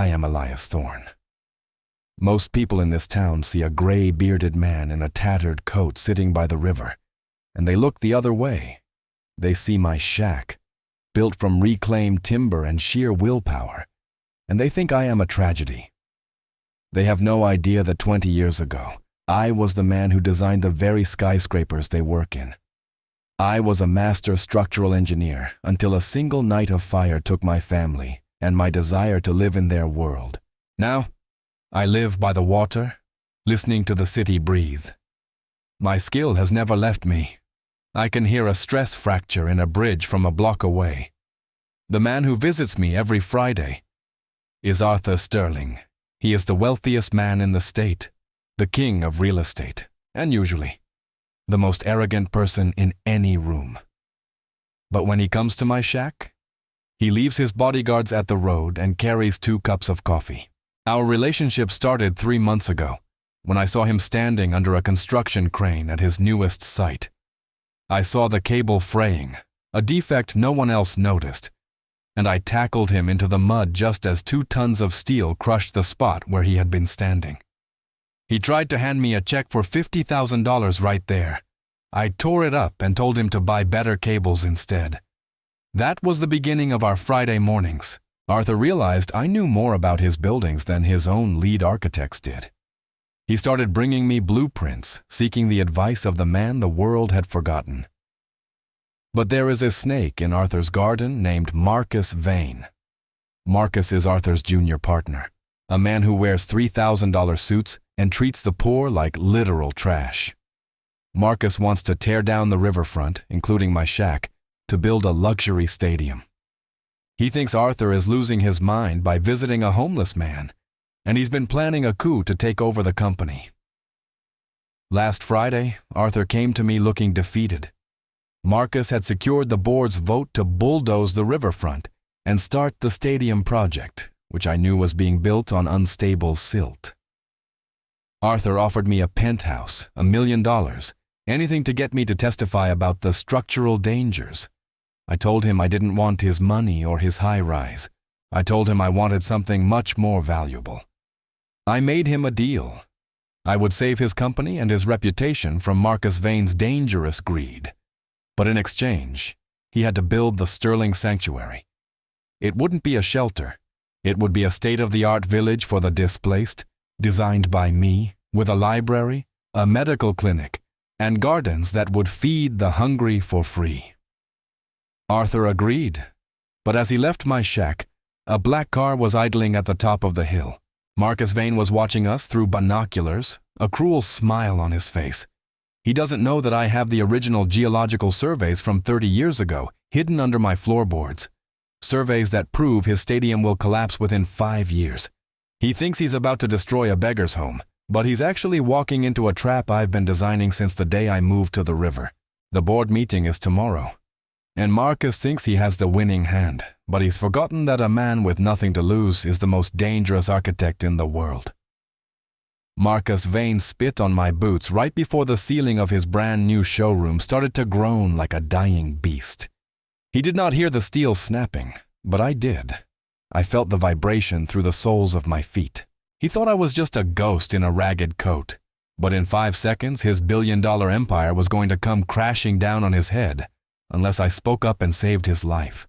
I am Elias Thorne. Most people in this town see a gray-bearded man in a tattered coat sitting by the river, and they look the other way. They see my shack, built from reclaimed timber and sheer willpower, and they think I am a tragedy. They have no idea that 20 years ago, I was the man who designed the very skyscrapers they work in. I was a master structural engineer until a single night of fire took my family and my desire to live in their world. Now, I live by the water, listening to the city breathe. My skill has never left me. I can hear a stress fracture in a bridge from a block away. The man who visits me every Friday is Arthur Sterling. He is the wealthiest man in the state, the king of real estate, and usually the most arrogant person in any room. But when he comes to my shack, he leaves his bodyguards at the road and carries 2 cups of coffee. Our relationship started 3 months ago, when I saw him standing under a construction crane at his newest site. I saw the cable fraying, a defect no one else noticed, and I tackled him into the mud just as 2 tons of steel crushed the spot where he had been standing. He tried to hand me a check for $50,000 right there. I tore it up and told him to buy better cables instead. That was the beginning of our Friday mornings. Arthur realized I knew more about his buildings than his own lead architects did. He started bringing me blueprints, seeking the advice of the man the world had forgotten. But there is a snake in Arthur's garden named Marcus Vane. Marcus is Arthur's junior partner, a man who wears $3,000 suits and treats the poor like literal trash. Marcus wants to tear down the riverfront, including my shack, to build a luxury stadium. He thinks Arthur is losing his mind by visiting a homeless man, and he's been planning a coup to take over the company. Last Friday, Arthur came to me looking defeated. Marcus had secured the board's vote to bulldoze the riverfront and start the stadium project, which I knew was being built on unstable silt. Arthur offered me a penthouse, $1 million, anything to get me to testify about the structural dangers. I told him I didn't want his money or his high-rise. I told him I wanted something much more valuable. I made him a deal. I would save his company and his reputation from Marcus Vane's dangerous greed. But in exchange, he had to build the Sterling Sanctuary. It wouldn't be a shelter. It would be a state-of-the-art village for the displaced, designed by me, with a library, a medical clinic, and gardens that would feed the hungry for free. Arthur agreed, but as he left my shack, a black car was idling at the top of the hill. Marcus Vane was watching us through binoculars, a cruel smile on his face. He doesn't know that I have the original geological surveys from 30 years ago hidden under my floorboards, surveys that prove his stadium will collapse within 5 years. He thinks he's about to destroy a beggar's home, but he's actually walking into a trap I've been designing since the day I moved to the river. The board meeting is tomorrow, and Marcus thinks he has the winning hand, but he's forgotten that a man with nothing to lose is the most dangerous architect in the world. Marcus Vane spit on my boots right before the ceiling of his brand new showroom started to groan like a dying beast. He did not hear the steel snapping, but I did. I felt the vibration through the soles of my feet. He thought I was just a ghost in a ragged coat, but in 5 seconds his billion-dollar empire was going to come crashing down on his head unless I spoke up and saved his life.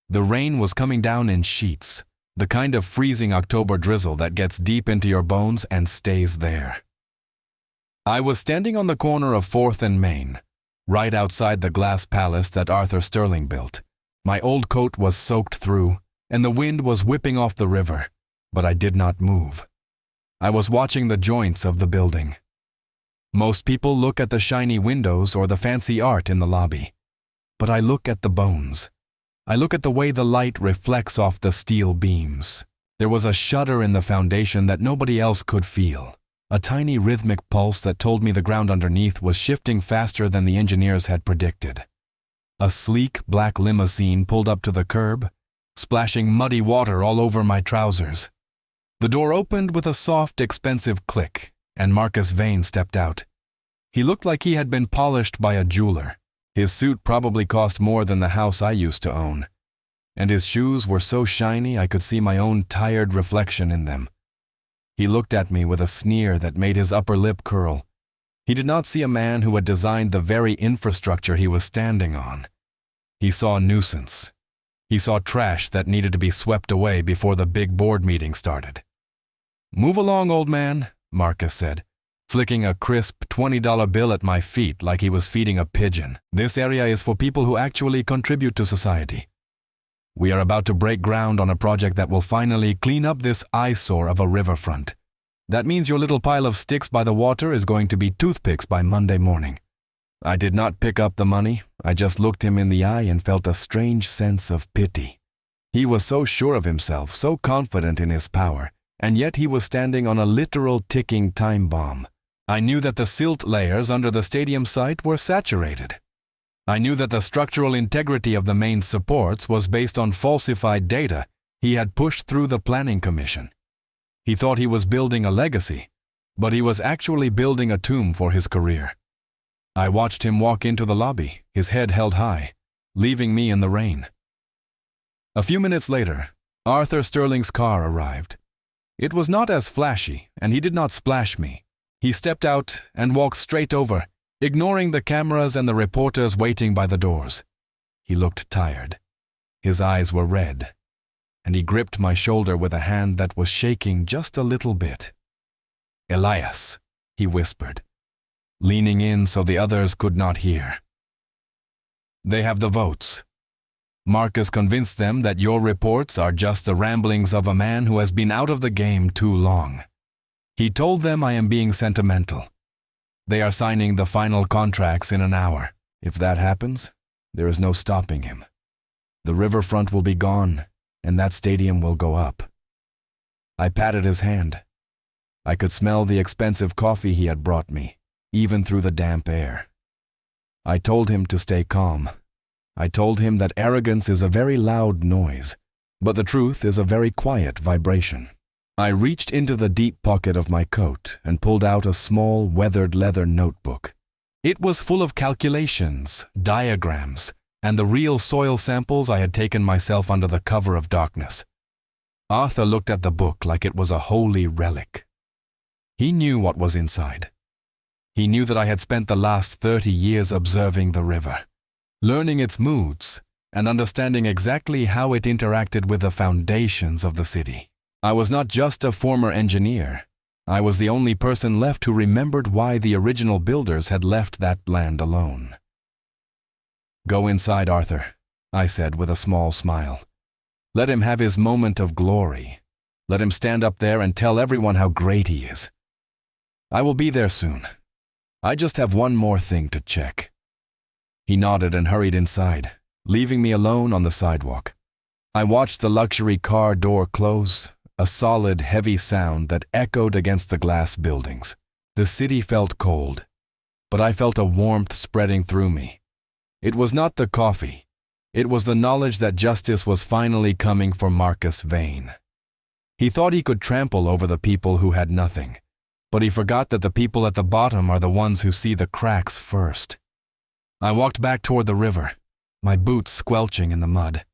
The rain was coming down in sheets, the kind of freezing October drizzle that gets deep into your bones and stays there. I was standing on the corner of 4th and Main, right outside the glass palace that Arthur Sterling built. My old coat was soaked through, and the wind was whipping off the river, but I did not move. I was watching the joints of the building. Most people look at the shiny windows or the fancy art in the lobby, but I look at the bones. I look at the way the light reflects off the steel beams. There was a shudder in the foundation that nobody else could feel, a tiny rhythmic pulse that told me the ground underneath was shifting faster than the engineers had predicted. A sleek black limousine pulled up to the curb, splashing muddy water all over my trousers. The door opened with a soft, expensive click, and Marcus Vane stepped out. He looked like he had been polished by a jeweler. His suit probably cost more than the house I used to own. and his shoes were so shiny I could see my own tired reflection in them. He looked at me with a sneer that made his upper lip curl. He did not see a man who had designed the very infrastructure he was standing on. He saw a nuisance. He saw trash that needed to be swept away before the big board meeting started. "Move along, old man," Marcus said, flicking a crisp $20 bill at my feet like he was feeding a pigeon. "This area is for people who actually contribute to society. We are about to break ground on a project that will finally clean up this eyesore of a riverfront. That means your little pile of sticks by the water is going to be toothpicks by Monday morning." I did not pick up the money. I just looked him in the eye and felt a strange sense of pity. He was so sure of himself, so confident in his power, and yet he was standing on a literal ticking time bomb. I knew that the silt layers under the stadium site were saturated. I knew that the structural integrity of the main supports was based on falsified data he had pushed through the planning commission. He thought he was building a legacy, but he was actually building a tomb for his career. I watched him walk into the lobby, his head held high, leaving me in the rain. A few minutes later, Arthur Sterling's car arrived. It was not as flashy, and he did not splash me. He stepped out and walked straight over, ignoring the cameras and the reporters waiting by the doors. He looked tired. His eyes were red, and he gripped my shoulder with a hand that was shaking just a little bit. "Elias," he whispered, leaning in so the others could not hear. "They have the votes. Marcus convinced them that your reports are just the ramblings of a man who has been out of the game too long. He told them I am being sentimental. They are signing the final contracts in an hour. If that happens, there is no stopping him. The riverfront will be gone, and that stadium will go up." I patted his hand. I could smell the expensive coffee he had brought me, even through the damp air. I told him to stay calm. I told him that arrogance is a very loud noise, but the truth is a very quiet vibration. I reached into the deep pocket of my coat and pulled out a small, weathered leather notebook. It was full of calculations, diagrams, and the real soil samples I had taken myself under the cover of darkness. Arthur looked at the book like it was a holy relic. He knew what was inside. He knew that I had spent the last 30 years observing the river, learning its moods, and understanding exactly how it interacted with the foundations of the city. I was not just a former engineer. I was the only person left who remembered why the original builders had left that land alone. "Go inside, Arthur," I said with a small smile. "Let him have his moment of glory. Let him stand up there and tell everyone how great he is. I will be there soon. I just have one more thing to check." He nodded and hurried inside, leaving me alone on the sidewalk. I watched the luxury car door close, a solid, heavy sound that echoed against the glass buildings. The city felt cold, but I felt a warmth spreading through me. It was not the coffee. It was the knowledge that justice was finally coming for Marcus Vane. He thought he could trample over the people who had nothing, but he forgot that the people at the bottom are the ones who see the cracks first. I walked back toward the river, my boots squelching in the mud.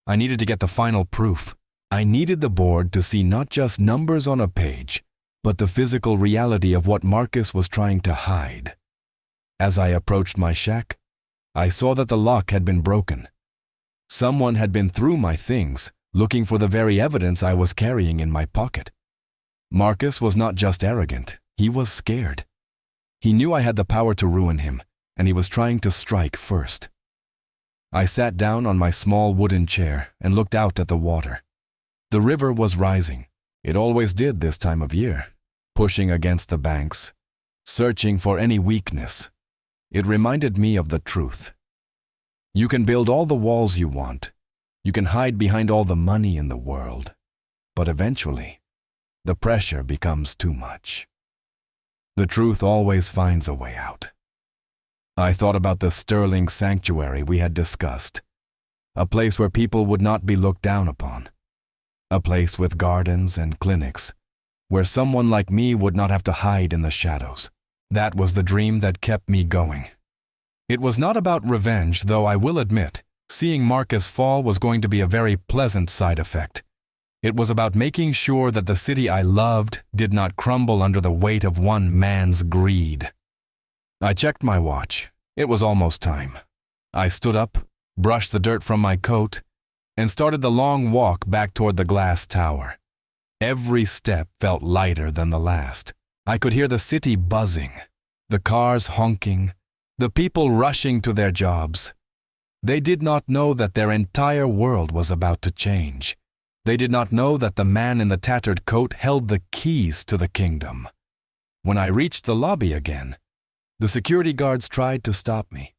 I needed to get the final proof. I needed the board to see not just numbers on a page, but the physical reality of what Marcus was trying to hide. As I approached my shack, I saw that the lock had been broken. Someone had been through my things, looking for the very evidence I was carrying in my pocket. Marcus was not just arrogant, he was scared. He knew I had the power to ruin him, and he was trying to strike first. I sat down on my small wooden chair and looked out at the water. The river was rising. It always did this time of year, pushing against the banks, searching for any weakness. It reminded me of the truth. You can build all the walls you want. You can hide behind all the money in the world. But eventually, the pressure becomes too much. The truth always finds a way out. I thought about the Sterling sanctuary we had discussed, a place where people would not be looked down upon, a place with gardens and clinics, where someone like me would not have to hide in the shadows. That was the dream that kept me going. It was not about revenge, though I will admit, Seeing Marcus fall was going to be a very pleasant side effect. It was about making sure that the city I loved did not crumble under the weight of one man's greed. I checked my watch. It was almost time. I stood up, brushed the dirt from my coat, and started the long walk back toward the glass tower. Every step felt lighter than the last. I could hear the city buzzing, the cars honking, the people rushing to their jobs. They did not know that their entire world was about to change. They did not know that the man in the tattered coat held the keys to the kingdom. When I reached the lobby again, the security guards tried to stop me.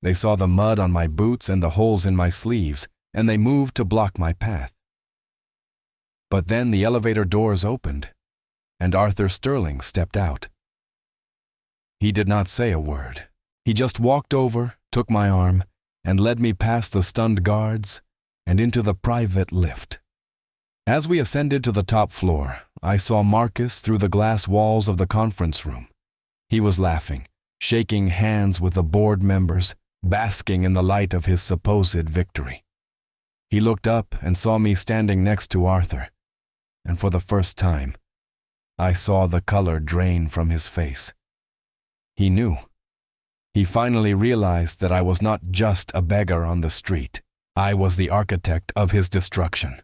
They saw the mud on my boots and the holes in my sleeves, and they moved to block my path. But then the elevator doors opened, and Arthur Sterling stepped out. He did not say a word. He just walked over, took my arm, and led me past the stunned guards and into the private lift. As we ascended to the top floor, I saw Marcus through the glass walls of the conference room. He was laughing, shaking hands with the board members, basking in the light of his supposed victory. He looked up and saw me standing next to Arthur, and for the first time, I saw the color drain from his face. He knew. He finally realized that I was not just a beggar on the street. I was the architect of his destruction.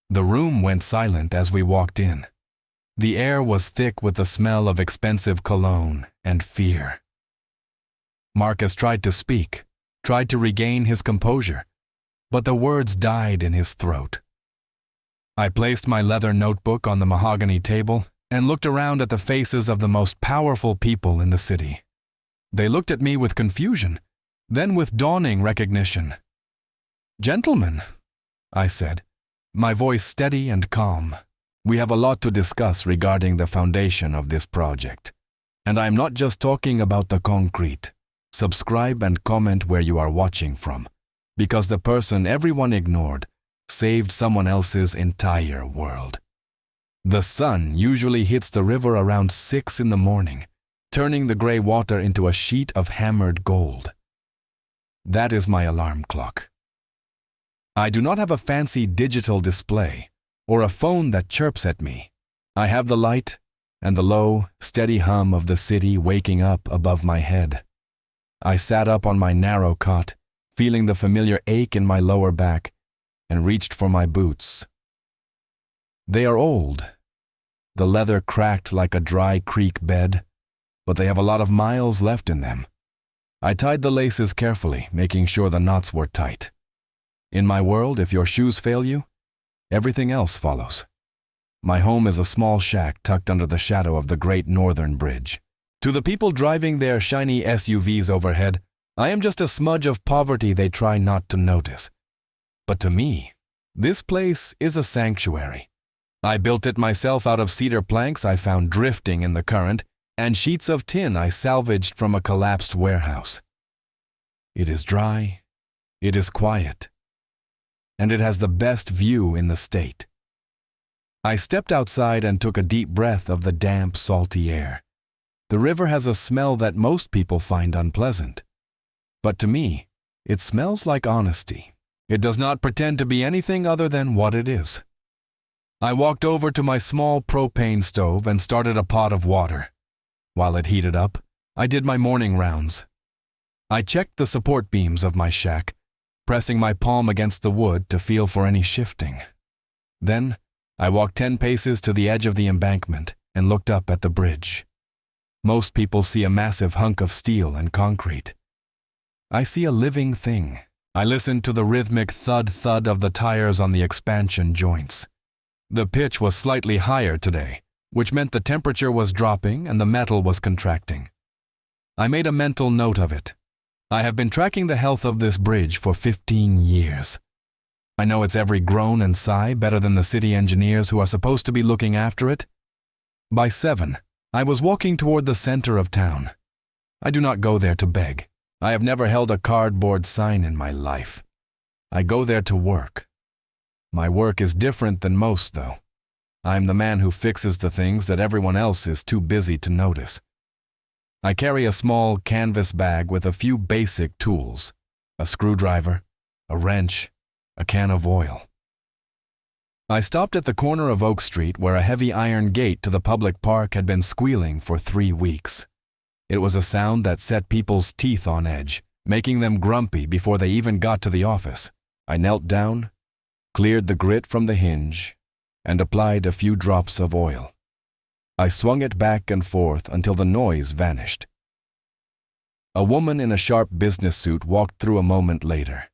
The room went silent as we walked in. The air was thick with the smell of expensive cologne and fear. Marcus tried to speak, tried to regain his composure, but the words died in his throat. I placed my leather notebook on the mahogany table and looked around at the faces of the most powerful people in the city. They looked at me with confusion, then with dawning recognition. "Gentlemen," I said, my voice steady and calm, "we have a lot to discuss regarding the foundation of this project. And I am not just talking about the concrete. Subscribe and comment where you are watching from, because the person everyone ignored saved someone else's entire world. The sun usually hits the river around 6 in the morning, turning the gray water into a sheet of hammered gold. That is my alarm clock. I do not have a fancy digital display or a phone that chirps at me. I have the light and the low, steady hum of the city waking up above my head. I sat up on my narrow cot, feeling the familiar ache in my lower back, and reached for my boots. They are old. The leather cracked like a dry creek bed, but they have a lot of miles left in them. I tied the laces carefully, making sure the knots were tight. In my world, if your shoes fail you, everything else follows. My home is a small shack tucked under the shadow of the Great Northern Bridge. To the people driving their shiny SUVs overhead, I am just a smudge of poverty they try not to notice. But to me, this place is a sanctuary. I built it myself out of cedar planks I found drifting in the current and sheets of tin I salvaged from a collapsed warehouse. It is dry, it is quiet, and it has the best view in the state. I stepped outside and took a deep breath of the damp, salty air. The river has a smell that most people find unpleasant. But to me, it smells like honesty. It does not pretend to be anything other than what it is. I walked over to my small propane stove and started a pot of water. While it heated up, I did my morning rounds. I checked the support beams of my shack, pressing my palm against the wood to feel for any shifting. Then, I walked 10 paces to the edge of the embankment and looked up at the bridge. Most people see a massive hunk of steel and concrete. I see a living thing. I listened to the rhythmic thud-thud of the tires on the expansion joints. The pitch was slightly higher today, which meant the temperature was dropping and the metal was contracting. I made a mental note of it. I have been tracking the health of this bridge for 15 years. I know its every groan and sigh better than the city engineers who are supposed to be looking after it. By 7, I was walking toward the center of town. I do not go there to beg. I have never held a cardboard sign in my life. I go there to work. My work is different than most, though. I am the man who fixes the things that everyone else is too busy to notice. I carry a small canvas bag with a few basic tools, a screwdriver, a wrench, a can of oil. I stopped at the corner of Oak Street where a heavy iron gate to the public park had been squealing for 3 weeks. It was a sound that set people's teeth on edge, making them grumpy before they even got to the office. I knelt down, cleared the grit from the hinge, and applied a few drops of oil. I swung it back and forth until the noise vanished. A woman in a sharp business suit walked through a moment later.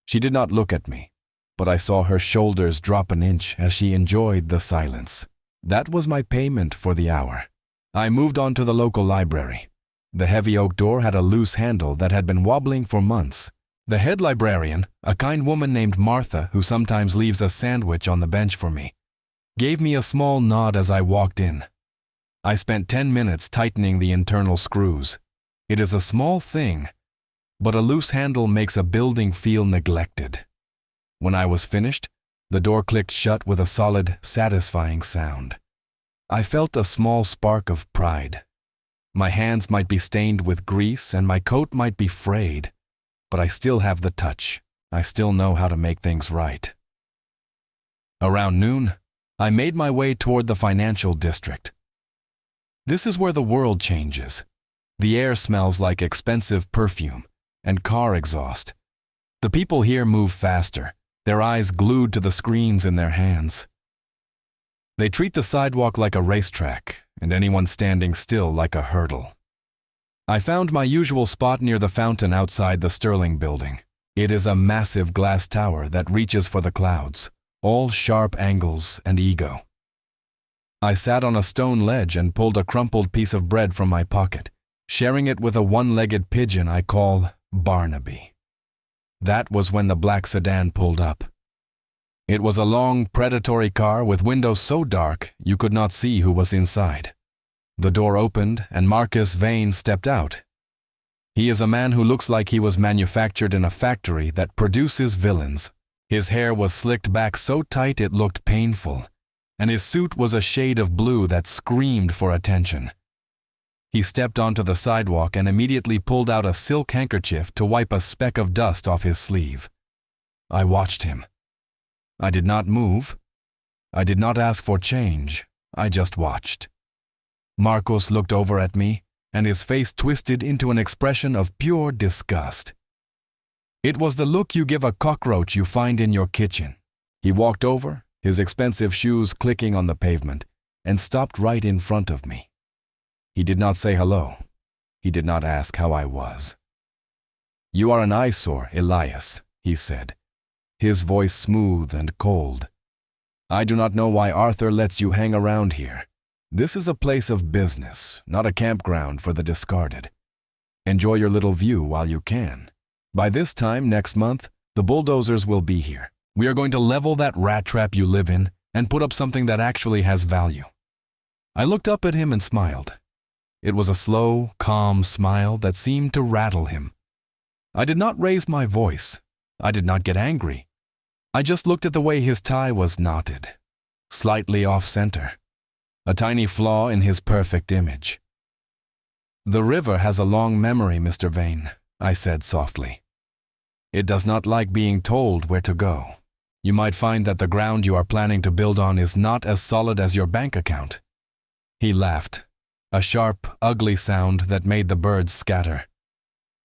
She did not look at me, but I saw her shoulders drop an inch as she enjoyed the silence. That was my payment for the hour. I moved on to the local library. The heavy oak door had a loose handle that had been wobbling for months. The head librarian, a kind woman named Martha who sometimes leaves a sandwich on the bench for me, gave me a small nod as I walked in. I spent 10 minutes tightening the internal screws. It is a small thing, but a loose handle makes a building feel neglected. When I was finished, the door clicked shut with a solid, satisfying sound. I felt a small spark of pride. My hands might be stained with grease and my coat might be frayed, but I still have the touch. I still know how to make things right. Around noon, I made my way toward the financial district. This is where the world changes. The air smells like expensive perfume and car exhaust. The people here move faster, their eyes glued to the screens in their hands. They treat the sidewalk like a racetrack and anyone standing still like a hurdle. I found my usual spot near the fountain outside the Sterling building. It is a massive glass tower that reaches for the clouds, all sharp angles and ego. I sat on a stone ledge and pulled a crumpled piece of bread from my pocket, sharing it with a one-legged pigeon I call Barnaby. That was when the black sedan pulled up. It was a long, predatory car with windows so dark you could not see who was inside. The door opened and Marcus Vane stepped out. He is a man who looks like he was manufactured in a factory that produces villains. His hair was slicked back so tight it looked painful, and his suit was a shade of blue that screamed for attention. He stepped onto the sidewalk and immediately pulled out a silk handkerchief to wipe a speck of dust off his sleeve. I watched him. I did not move. I did not ask for change. I just watched. Marcos looked over at me, and his face twisted into an expression of pure disgust. It was the look you give a cockroach you find in your kitchen. He walked over, his expensive shoes clicking on the pavement, and stopped right in front of me. He did not say hello. He did not ask how I was. "You are an eyesore, Elias," he said, his voice smooth and cold. "I do not know why Arthur lets you hang around here. This is a place of business, not a campground for the discarded. Enjoy your little view while you can. By this time next month, the bulldozers will be here. We are going to level that rat trap you live in and put up something that actually has value." I looked up at him and smiled. It was a slow, calm smile that seemed to rattle him. I did not raise my voice. I did not get angry. I just looked at the way his tie was knotted, slightly off-center, a tiny flaw in his perfect image. "The river has a long memory, Mr. Vane," I said softly. "It does not like being told where to go. You might find that the ground you are planning to build on is not as solid as your bank account." He laughed, a sharp, ugly sound that made the birds scatter.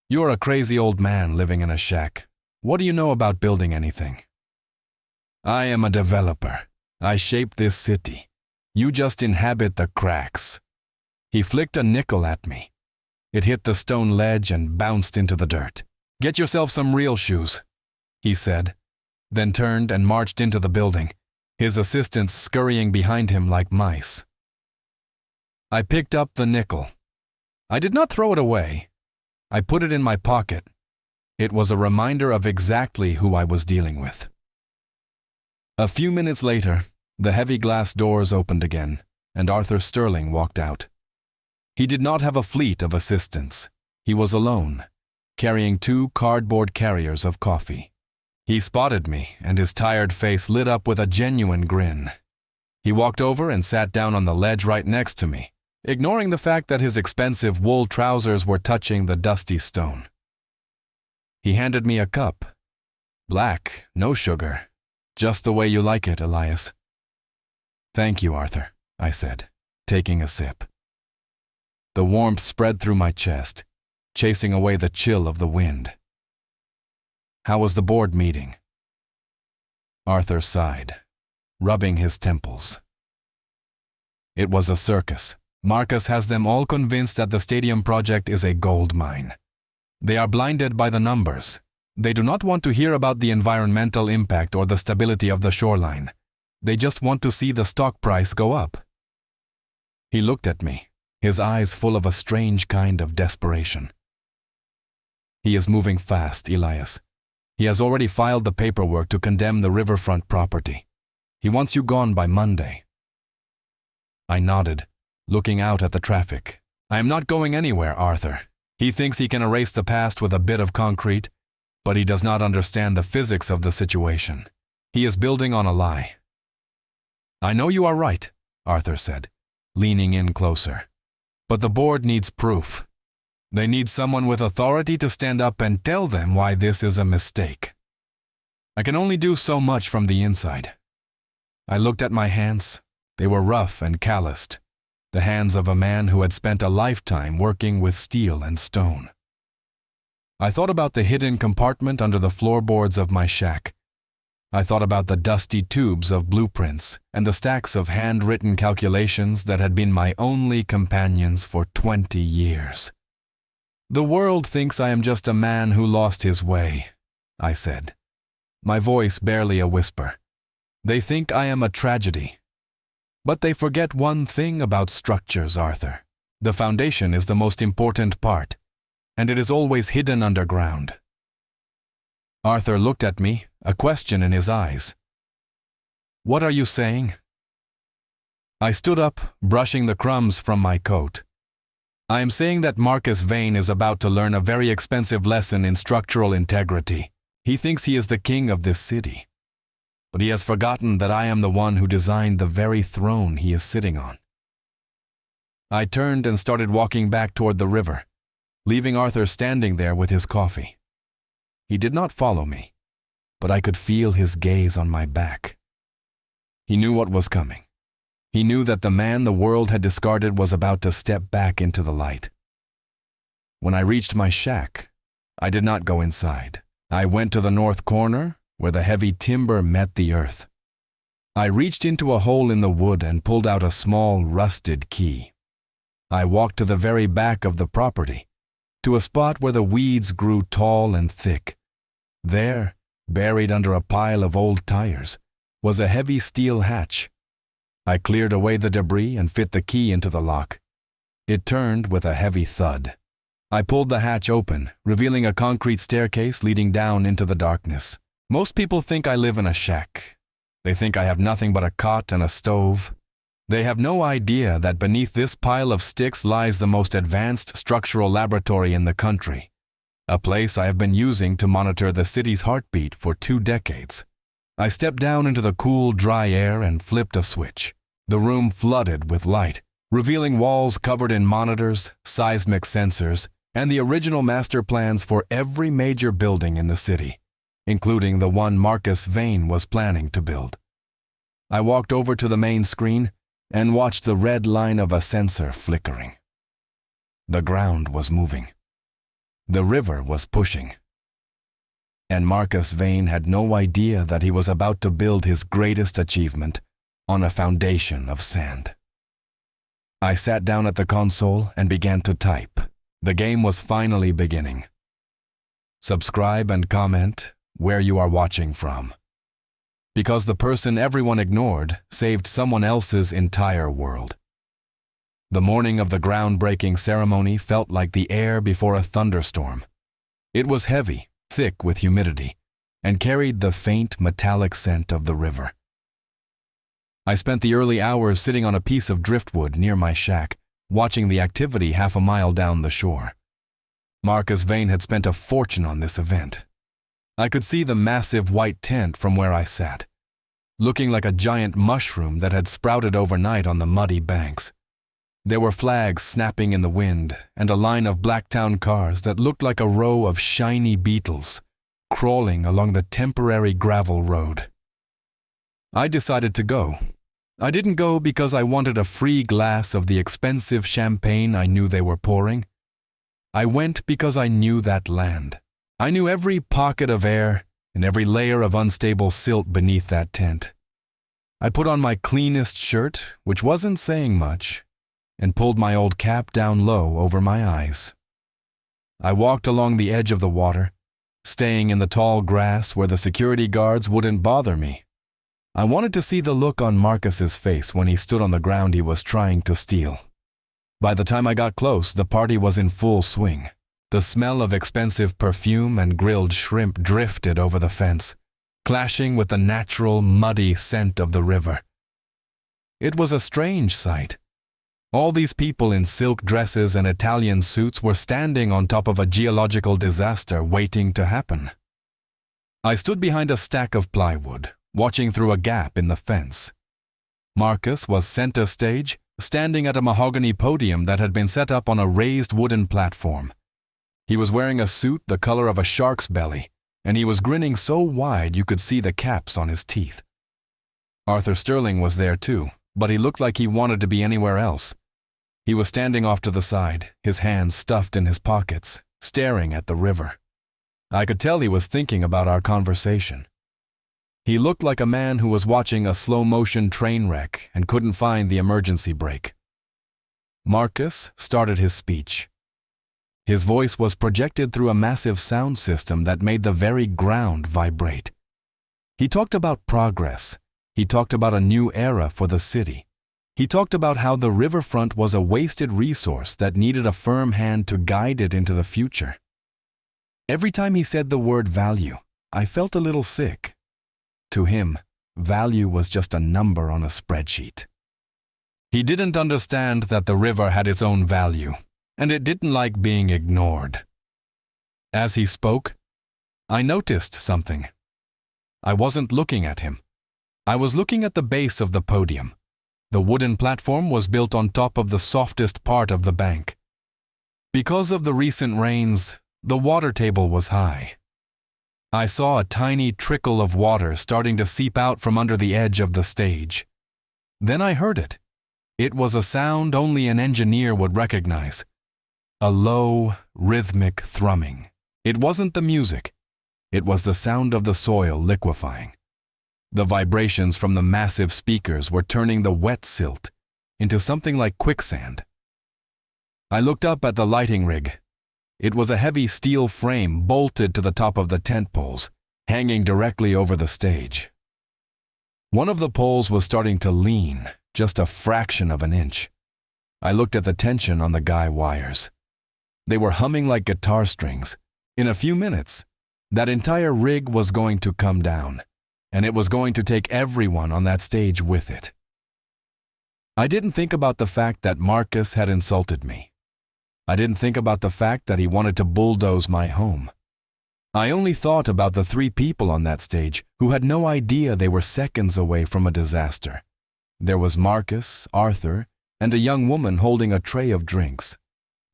"You are a crazy old man living in a shack. What do you know about building anything?" "I am a developer. I shaped this city. You just inhabit the cracks." He flicked a nickel at me. It hit the stone ledge and bounced into the dirt. "Get yourself some real shoes," he said, then turned and marched into the building, his assistants scurrying behind him like mice. I picked up the nickel. I did not throw it away. I put it in my pocket. It was a reminder of exactly who I was dealing with. A few minutes later, the heavy glass doors opened again, and Arthur Sterling walked out. He did not have a fleet of assistants. He was alone, carrying 2 cardboard carriers of coffee. He spotted me, and his tired face lit up with a genuine grin. He walked over and sat down on the ledge right next to me, ignoring the fact that his expensive wool trousers were touching the dusty stone. He handed me a cup. Black, no sugar. Just the way you like it, Elias. Thank you, Arthur, I said, taking a sip. The warmth spread through my chest, chasing away the chill of the wind. How was the board meeting? Arthur sighed, rubbing his temples. It was a circus. Marcus has them all convinced that the stadium project is a gold mine. They are blinded by the numbers. They do not want to hear about the environmental impact or the stability of the shoreline. They just want to see the stock price go up. He looked at me, his eyes full of a strange kind of desperation. He is moving fast, Elias. He has already filed the paperwork to condemn the riverfront property. He wants you gone by Monday. I nodded, looking out at the traffic. I am not going anywhere, Arthur. He thinks he can erase the past with a bit of concrete, but he does not understand the physics of the situation. He is building on a lie. I know you are right, Arthur said, leaning in closer. But the board needs proof. They need someone with authority to stand up and tell them why this is a mistake. I can only do so much from the inside. I looked at my hands. They were rough and calloused, the hands of a man who had spent a lifetime working with steel and stone. I thought about the hidden compartment under the floorboards of my shack. I thought about the dusty tubes of blueprints and the stacks of handwritten calculations that had been my only companions for 20 years. The world thinks I am just a man who lost his way, I said, my voice barely a whisper. They think I am a tragedy. But they forget one thing about structures, Arthur. The foundation is the most important part, and it is always hidden underground. Arthur looked at me, a question in his eyes. What are you saying? I stood up, brushing the crumbs from my coat. I am saying that Marcus Vane is about to learn a very expensive lesson in structural integrity. He thinks he is the king of this city. But he has forgotten that I am the one who designed the very throne he is sitting on. I turned and started walking back toward the river, leaving Arthur standing there with his coffee. He did not follow me, but I could feel his gaze on my back. He knew what was coming. He knew that the man the world had discarded was about to step back into the light. When I reached my shack, I did not go inside. I went to the north corner, where the heavy timber met the earth. I reached into a hole in the wood and pulled out a small, rusted key. I walked to the very back of the property, to a spot where the weeds grew tall and thick. There, buried under a pile of old tires, was a heavy steel hatch. I cleared away the debris and fit the key into the lock. It turned with a heavy thud. I pulled the hatch open, revealing a concrete staircase leading down into the darkness. Most people think I live in a shack. They think I have nothing but a cot and a stove. They have no idea that beneath this pile of sticks lies the most advanced structural laboratory in the country, a place I have been using to monitor the city's heartbeat for 2 decades. I stepped down into the cool, dry air and flipped a switch. The room flooded with light, revealing walls covered in monitors, seismic sensors, and the original master plans for every major building in the city, including the one Marcus Vane was planning to build. I walked over to the main screen and watched the red line of a sensor flickering. The ground was moving. The river was pushing. And Marcus Vane had no idea that he was about to build his greatest achievement on a foundation of sand. I sat down at the console and began to type. The game was finally beginning. Subscribe and comment where you are watching from, because the person everyone ignored saved someone else's entire world. The morning of the groundbreaking ceremony felt like the air before a thunderstorm. It was heavy, thick with humidity, and carried the faint metallic scent of the river. I spent the early hours sitting on a piece of driftwood near my shack, watching the activity half a mile down the shore. Marcus Vane had spent a fortune on this event. I could see the massive white tent from where I sat, looking like a giant mushroom that had sprouted overnight on the muddy banks. There were flags snapping in the wind and a line of Blacktown cars that looked like a row of shiny beetles crawling along the temporary gravel road. I decided to go. I didn't go because I wanted a free glass of the expensive champagne I knew they were pouring. I went because I knew that land. I knew every pocket of air and every layer of unstable silt beneath that tent. I put on my cleanest shirt, which wasn't saying much, and pulled my old cap down low over my eyes. I walked along the edge of the water, staying in the tall grass where the security guards wouldn't bother me. I wanted to see the look on Marcus's face when he stood on the ground he was trying to steal. By the time I got close, the party was in full swing. The smell of expensive perfume and grilled shrimp drifted over the fence, clashing with the natural, muddy scent of the river. It was a strange sight. All these people in silk dresses and Italian suits were standing on top of a geological disaster waiting to happen. I stood behind a stack of plywood, watching through a gap in the fence. Marcus was center stage, standing at a mahogany podium that had been set up on a raised wooden platform. He was wearing a suit the color of a shark's belly, and he was grinning so wide you could see the caps on his teeth. Arthur Sterling was there too, but he looked like he wanted to be anywhere else. He was standing off to the side, his hands stuffed in his pockets, staring at the river. I could tell he was thinking about our conversation. He looked like a man who was watching a slow-motion train wreck and couldn't find the emergency brake. Marcus started his speech. His voice was projected through a massive sound system that made the very ground vibrate. He talked about progress. He talked about a new era for the city. He talked about how the riverfront was a wasted resource that needed a firm hand to guide it into the future. Every time he said the word value, I felt a little sick. To him, value was just a number on a spreadsheet. He didn't understand that the river had its own value, and it didn't like being ignored. As he spoke, I noticed something. I wasn't looking at him. I was looking at the base of the podium. The wooden platform was built on top of the softest part of the bank. Because of the recent rains, the water table was high. I saw a tiny trickle of water starting to seep out from under the edge of the stage. Then I heard it. It was a sound only an engineer would recognize. A low, rhythmic thrumming. It wasn't the music. It was the sound of the soil liquefying. The vibrations from the massive speakers were turning the wet silt into something like quicksand. I looked up at the lighting rig. It was a heavy steel frame bolted to the top of the tent poles, hanging directly over the stage. One of the poles was starting to lean, just a fraction of an inch. I looked at the tension on the guy wires. They were humming like guitar strings. In a few minutes, that entire rig was going to come down, and it was going to take everyone on that stage with it. I didn't think about the fact that Marcus had insulted me. I didn't think about the fact that he wanted to bulldoze my home. I only thought about the 3 people on that stage who had no idea they were seconds away from a disaster. There was Marcus, Arthur, and a young woman holding a tray of drinks.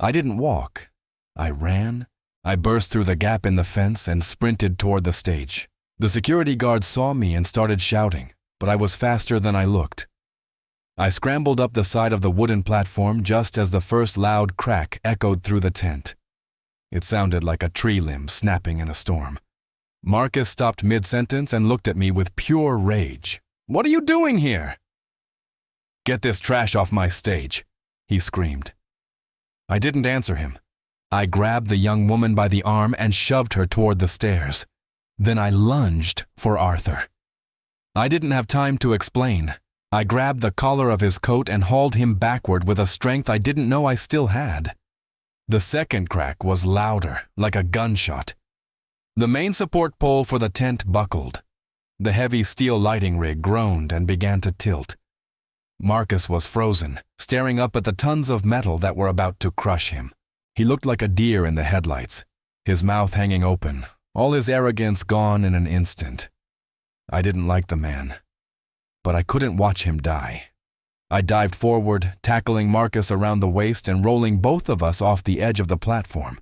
I didn't walk. I ran. I burst through the gap in the fence and sprinted toward the stage. The security guards saw me and started shouting, but I was faster than I looked. I scrambled up the side of the wooden platform just as the first loud crack echoed through the tent. It sounded like a tree limb snapping in a storm. Marcus stopped mid-sentence and looked at me with pure rage. "What are you doing here?" "Get this trash off my stage," he screamed. I didn't answer him. I grabbed the young woman by the arm and shoved her toward the stairs. Then I lunged for Arthur. I didn't have time to explain. I grabbed the collar of his coat and hauled him backward with a strength I didn't know I still had. The second crack was louder, like a gunshot. The main support pole for the tent buckled. The heavy steel lighting rig groaned and began to tilt. Marcus was frozen, staring up at the tons of metal that were about to crush him. He looked like a deer in the headlights, his mouth hanging open, all his arrogance gone in an instant. I didn't like the man, but I couldn't watch him die. I dived forward, tackling Marcus around the waist and rolling both of us off the edge of the platform.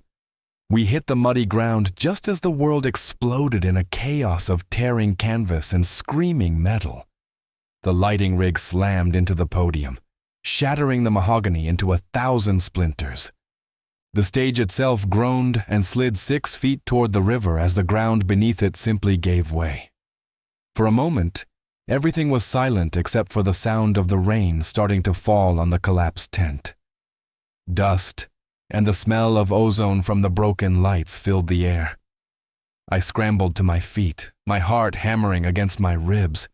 We hit the muddy ground just as the world exploded in a chaos of tearing canvas and screaming metal. The lighting rig slammed into the podium, shattering the mahogany into 1,000 splinters. The stage itself groaned and slid 6 feet toward the river as the ground beneath it simply gave way. For a moment, everything was silent except for the sound of the rain starting to fall on the collapsed tent. Dust and the smell of ozone from the broken lights filled the air. I scrambled to my feet, my heart hammering against my ribs.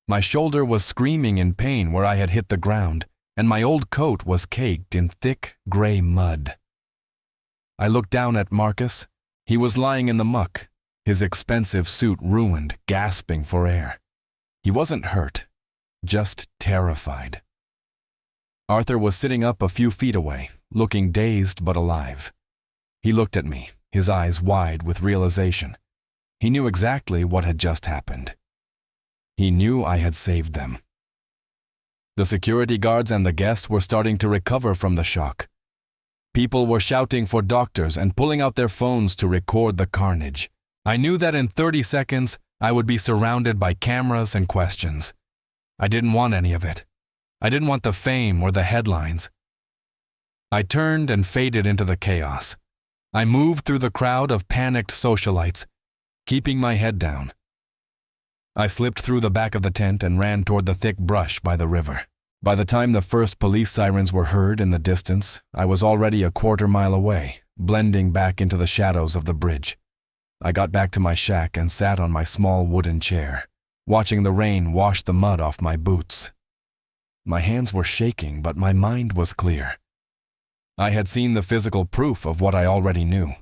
My shoulder was screaming in pain where I had hit the ground, and my old coat was caked in thick, gray mud. I looked down at Marcus. He was lying in the muck, his expensive suit ruined, gasping for air. He wasn't hurt, just terrified. Arthur was sitting up a few feet away, looking dazed but alive. He looked at me, his eyes wide with realization. He knew exactly what had just happened. He knew I had saved them. The security guards and the guests were starting to recover from the shock. People were shouting for doctors and pulling out their phones to record the carnage. I knew that in 30 seconds, I would be surrounded by cameras and questions. I didn't want any of it. I didn't want the fame or the headlines. I turned and faded into the chaos. I moved through the crowd of panicked socialites, keeping my head down. I slipped through the back of the tent and ran toward the thick brush by the river. By the time the first police sirens were heard in the distance, I was already a quarter-mile away, blending back into the shadows of the bridge. I got back to my shack and sat on my small wooden chair, watching the rain wash the mud off my boots. My hands were shaking, but my mind was clear. I had seen the physical proof of what I already knew.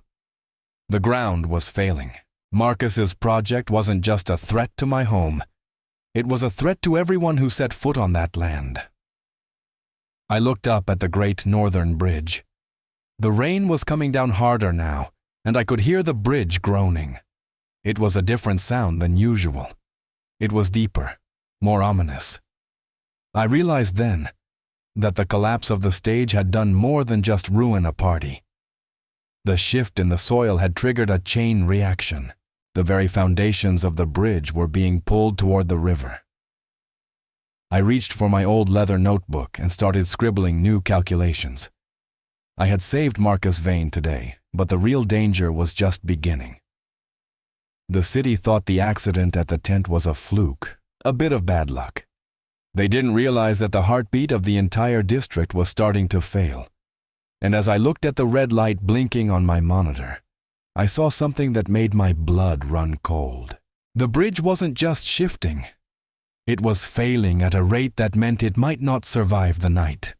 The ground was failing. Marcus's project wasn't just a threat to my home. It was a threat to everyone who set foot on that land. I looked up at the Great Northern Bridge. The rain was coming down harder now, and I could hear the bridge groaning. It was a different sound than usual. It was deeper, more ominous. I realized then that the collapse of the stage had done more than just ruin a party. The shift in the soil had triggered a chain reaction. The very foundations of the bridge were being pulled toward the river. I reached for my old leather notebook and started scribbling new calculations. I had saved Marcus Vane today, but the real danger was just beginning. The city thought the accident at the tent was a fluke, a bit of bad luck. They didn't realize that the heartbeat of the entire district was starting to fail. And as I looked at the red light blinking on my monitor, I saw something that made my blood run cold. The bridge wasn't just shifting. It was failing at a rate that meant it might not survive the night.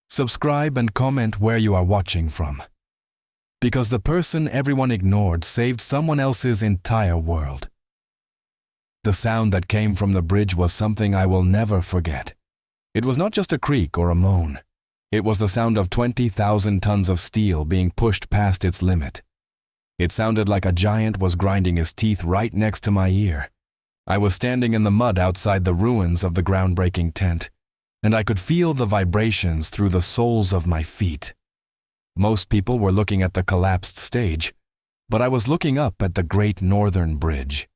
Subscribe and comment where you are watching from. Because the person everyone ignored saved someone else's entire world. The sound that came from the bridge was something I will never forget. It was not just a creak or a moan. It was the sound of 20,000 tons of steel being pushed past its limit. It sounded like a giant was grinding his teeth right next to my ear. I was standing in the mud outside the ruins of the groundbreaking tent, and I could feel the vibrations through the soles of my feet. Most people were looking at the collapsed stage, but I was looking up at the Great Northern Bridge.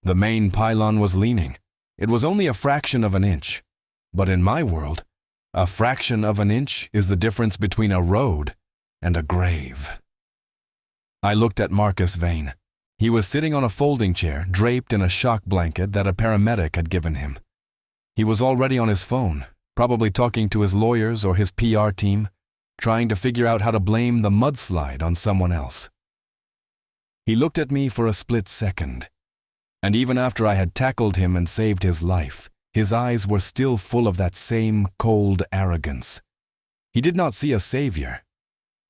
The main pylon was leaning. It was only a fraction of an inch, but in my world, a fraction of an inch is the difference between a road and a grave. I looked at Marcus Vane. He was sitting on a folding chair, draped in a shock blanket that a paramedic had given him. He was already on his phone, probably talking to his lawyers or his PR team, trying to figure out how to blame the mudslide on someone else. He looked at me for a split second, and even after I had tackled him and saved his life, his eyes were still full of that same cold arrogance. He did not see a savior.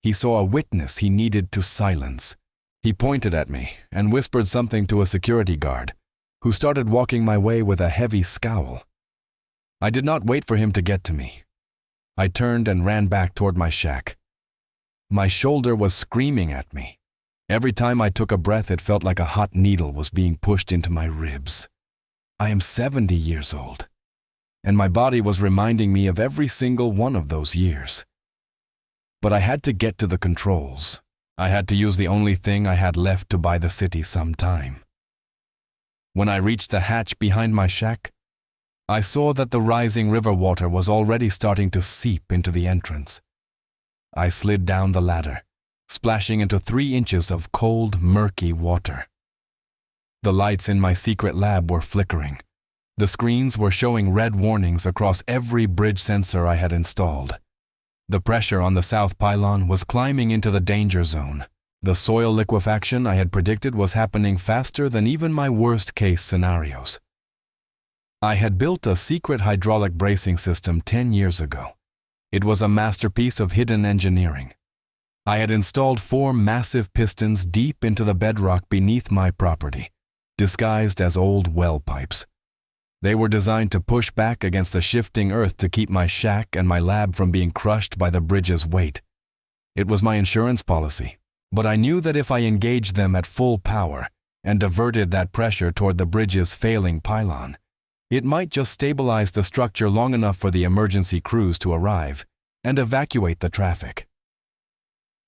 He saw a witness he needed to silence. He pointed at me and whispered something to a security guard, who started walking my way with a heavy scowl. I did not wait for him to get to me. I turned and ran back toward my shack. My shoulder was screaming at me. Every time I took a breath, it felt like a hot needle was being pushed into my ribs. I am 70 years old. and my body was reminding me of every single one of those years. But I had to get to the controls. I had to use the only thing I had left to buy the city some time. When I reached the hatch behind my shack, I saw that the rising river water was already starting to seep into the entrance. I slid down the ladder, splashing into 3 inches of cold, murky water. The lights in my secret lab were flickering. The screens were showing red warnings across every bridge sensor I had installed. The pressure on the south pylon was climbing into the danger zone. The soil liquefaction I had predicted was happening faster than even my worst-case scenarios. I had built a secret hydraulic bracing system 10 years ago. It was a masterpiece of hidden engineering. I had installed 4 massive pistons deep into the bedrock beneath my property, disguised as old well pipes. They were designed to push back against the shifting earth to keep my shack and my lab from being crushed by the bridge's weight. It was my insurance policy, but I knew that if I engaged them at full power and diverted that pressure toward the bridge's failing pylon, it might just stabilize the structure long enough for the emergency crews to arrive and evacuate the traffic.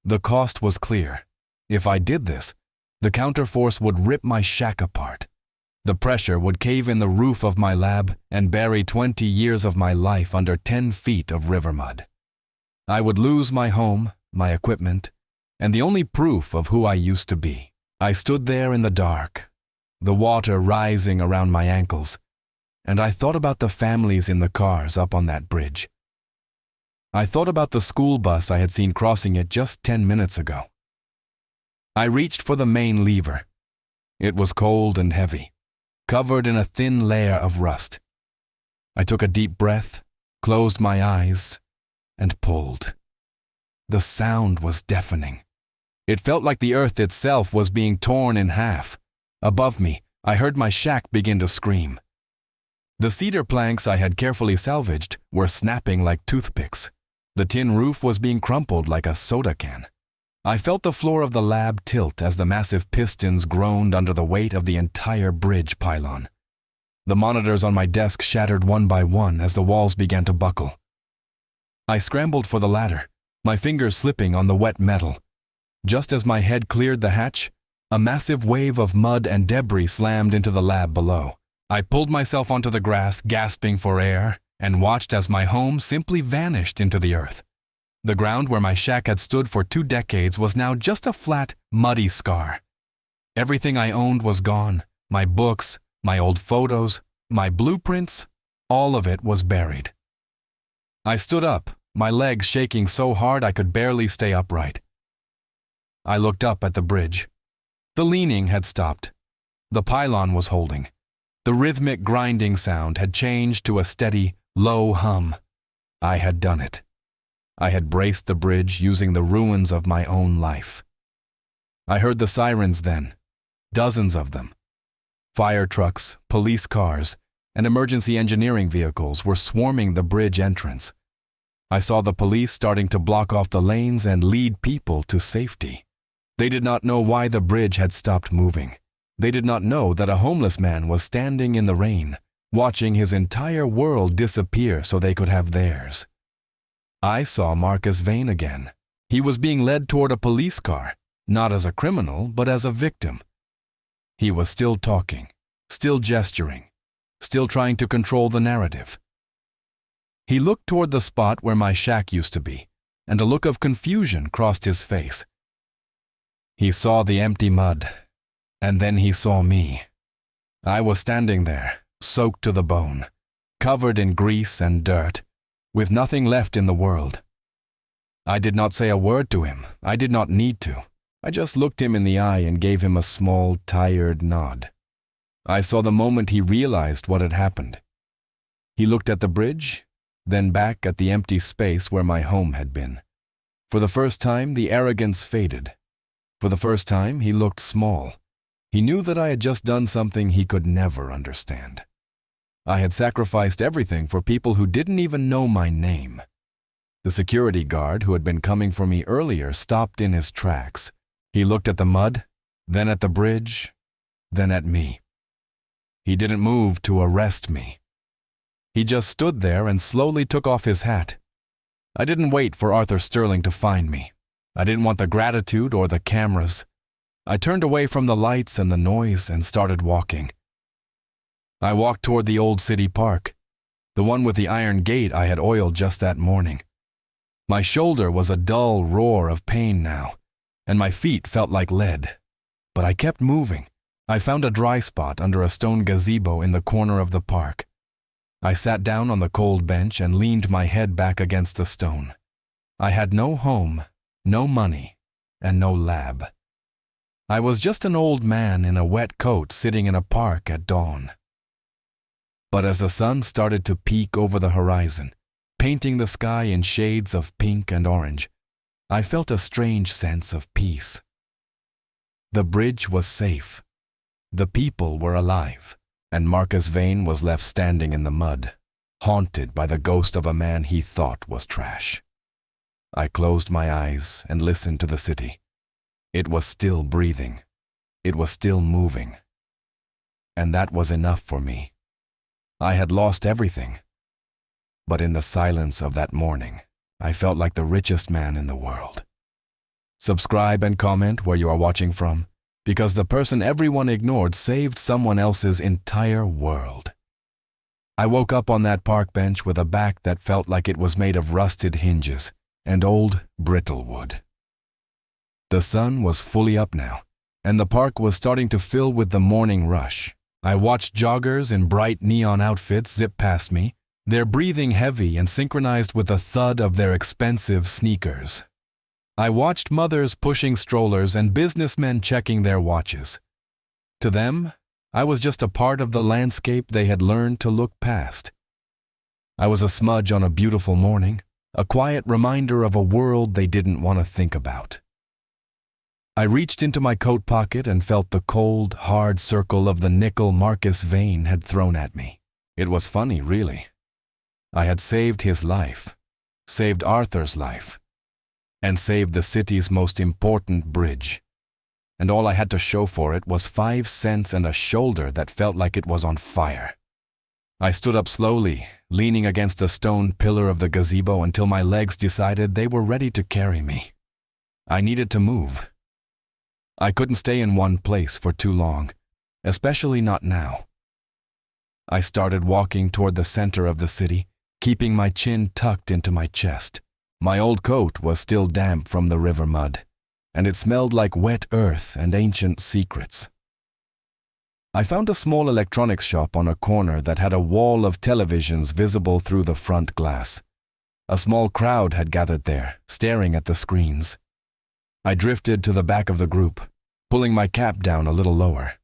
The cost was clear. If I did this, the counterforce would rip my shack apart. The pressure would cave in the roof of my lab and bury 20 years of my life under 10 feet of river mud. I would lose my home, my equipment, and the only proof of who I used to be. I stood there in the dark, the water rising around my ankles, and I thought about the families in the cars up on that bridge. I thought about the school bus I had seen crossing it just 10 minutes ago. I reached for the main lever. It was cold and heavy, covered in a thin layer of rust. I took a deep breath, closed my eyes, and pulled. The sound was deafening. It felt like the earth itself was being torn in half. Above me, I heard my shack begin to scream. The cedar planks I had carefully salvaged were snapping like toothpicks. The tin roof was being crumpled like a soda can. I felt the floor of the lab tilt as the massive pistons groaned under the weight of the entire bridge pylon. The monitors on my desk shattered one by one as the walls began to buckle. I scrambled for the ladder, my fingers slipping on the wet metal. Just as my head cleared the hatch, a massive wave of mud and debris slammed into the lab below. I pulled myself onto the grass, gasping for air, and watched as my home simply vanished into the earth. The ground where my shack had stood for 2 decades was now just a flat, muddy scar. Everything I owned was gone. My books, my old photos, my blueprints, all of it was buried. I stood up, my legs shaking so hard I could barely stay upright. I looked up at the bridge. The leaning had stopped. The pylon was holding. The rhythmic grinding sound had changed to a steady, low hum. I had done it. I had braced the bridge using the ruins of my own life. I heard the sirens then, dozens of them. Fire trucks, police cars, and emergency engineering vehicles were swarming the bridge entrance. I saw the police starting to block off the lanes and lead people to safety. They did not know why the bridge had stopped moving. They did not know that a homeless man was standing in the rain, watching his entire world disappear so they could have theirs. I saw Marcus Vane again. He was being led toward a police car, not as a criminal, but as a victim. He was still talking, still gesturing, still trying to control the narrative. He looked toward the spot where my shack used to be, and a look of confusion crossed his face. He saw the empty mud, and then he saw me. I was standing there, soaked to the bone, covered in grease and dirt, with nothing left in the world. I did not say a word to him. I did not need to. I just looked him in the eye and gave him a small, tired nod. I saw the moment he realized what had happened. He looked at the bridge, then back at the empty space where my home had been. For the first time, the arrogance faded. For the first time, he looked small. He knew that I had just done something he could never understand. I had sacrificed everything for people who didn't even know my name. The security guard who had been coming for me earlier stopped in his tracks. He looked at the mud, then at the bridge, then at me. He didn't move to arrest me. He just stood there and slowly took off his hat. I didn't wait for Arthur Sterling to find me. I didn't want the gratitude or the cameras. I turned away from the lights and the noise and started walking. I walked toward the old city park, the one with the iron gate I had oiled just that morning. My shoulder was a dull roar of pain now, and my feet felt like lead. But I kept moving. I found a dry spot under a stone gazebo in the corner of the park. I sat down on the cold bench and leaned my head back against the stone. I had no home, no money, and no lab. I was just an old man in a wet coat sitting in a park at dawn. But as the sun started to peek over the horizon, painting the sky in shades of pink and orange, I felt a strange sense of peace. The bridge was safe. The people were alive, and Marcus Vane was left standing in the mud, haunted by the ghost of a man he thought was trash. I closed my eyes and listened to the city. It was still breathing. It was still moving. And that was enough for me. I had lost everything. But in the silence of that morning, I felt like the richest man in the world. Subscribe and comment where you are watching from, because the person everyone ignored saved someone else's entire world. I woke up on that park bench with a back that felt like it was made of rusted hinges and old brittle wood. The sun was fully up now, and the park was starting to fill with the morning rush. I watched joggers in bright neon outfits zip past me, their breathing heavy and synchronized with the thud of their expensive sneakers. I watched mothers pushing strollers and businessmen checking their watches. To them, I was just a part of the landscape they had learned to look past. I was a smudge on a beautiful morning, a quiet reminder of a world they didn't want to think about. I reached into my coat pocket and felt the cold, hard circle of the nickel Marcus Vane had thrown at me. It was funny, really. I had saved his life, saved Arthur's life, and saved the city's most important bridge. And all I had to show for it was 5 cents and a shoulder that felt like it was on fire. I stood up slowly, leaning against the stone pillar of the gazebo until my legs decided they were ready to carry me. I needed to move. I couldn't stay in one place for too long, especially not now. I started walking toward the center of the city, keeping my chin tucked into my chest. My old coat was still damp from the river mud, and it smelled like wet earth and ancient secrets. I found a small electronics shop on a corner that had a wall of televisions visible through the front glass. A small crowd had gathered there, staring at the screens. I drifted to the back of the group, pulling my cap down a little lower.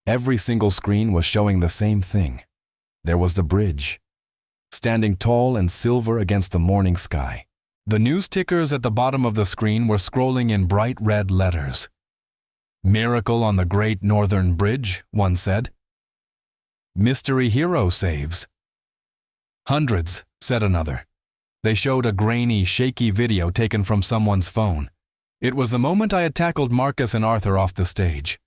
Every single screen was showing the same thing. There was the bridge, standing tall and silver against the morning sky. The news tickers at the bottom of the screen were scrolling in bright red letters. "Miracle on the Great Northern Bridge," one said. "Mystery hero saves." "Hundreds," said another. They showed a grainy, shaky video taken from someone's phone. It was the moment I had tackled Marcus and Arthur off the stage.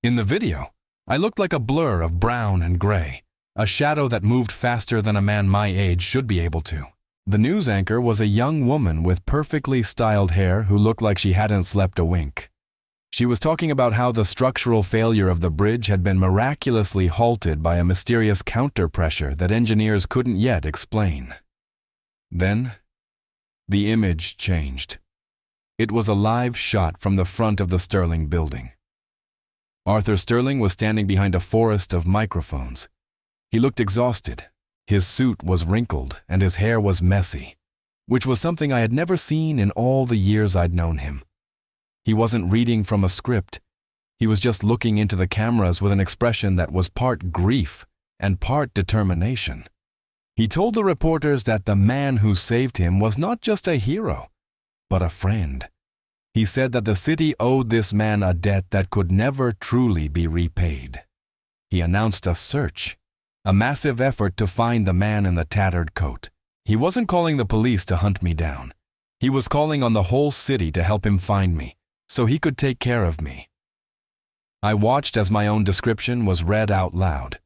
In the video, I looked like a blur of brown and gray, a shadow that moved faster than a man my age should be able to. The news anchor was a young woman with perfectly styled hair who looked like she hadn't slept a wink. She was talking about how the structural failure of the bridge had been miraculously halted by a mysterious counter-pressure that engineers couldn't yet explain. Then, the image changed. It was a live shot from the front of the Sterling building. Arthur Sterling was standing behind a forest of microphones. He looked exhausted. His suit was wrinkled and his hair was messy, which was something I had never seen in all the years I'd known him. He wasn't reading from a script. He was just looking into the cameras with an expression that was part grief and part determination. He told the reporters that the man who saved him was not just a hero, but a friend. He said that the city owed this man a debt that could never truly be repaid. He announced a search, a massive effort to find the man in the tattered coat. He wasn't calling the police to hunt me down. He was calling on the whole city to help him find me, so he could take care of me. I watched as my own description was read out loud.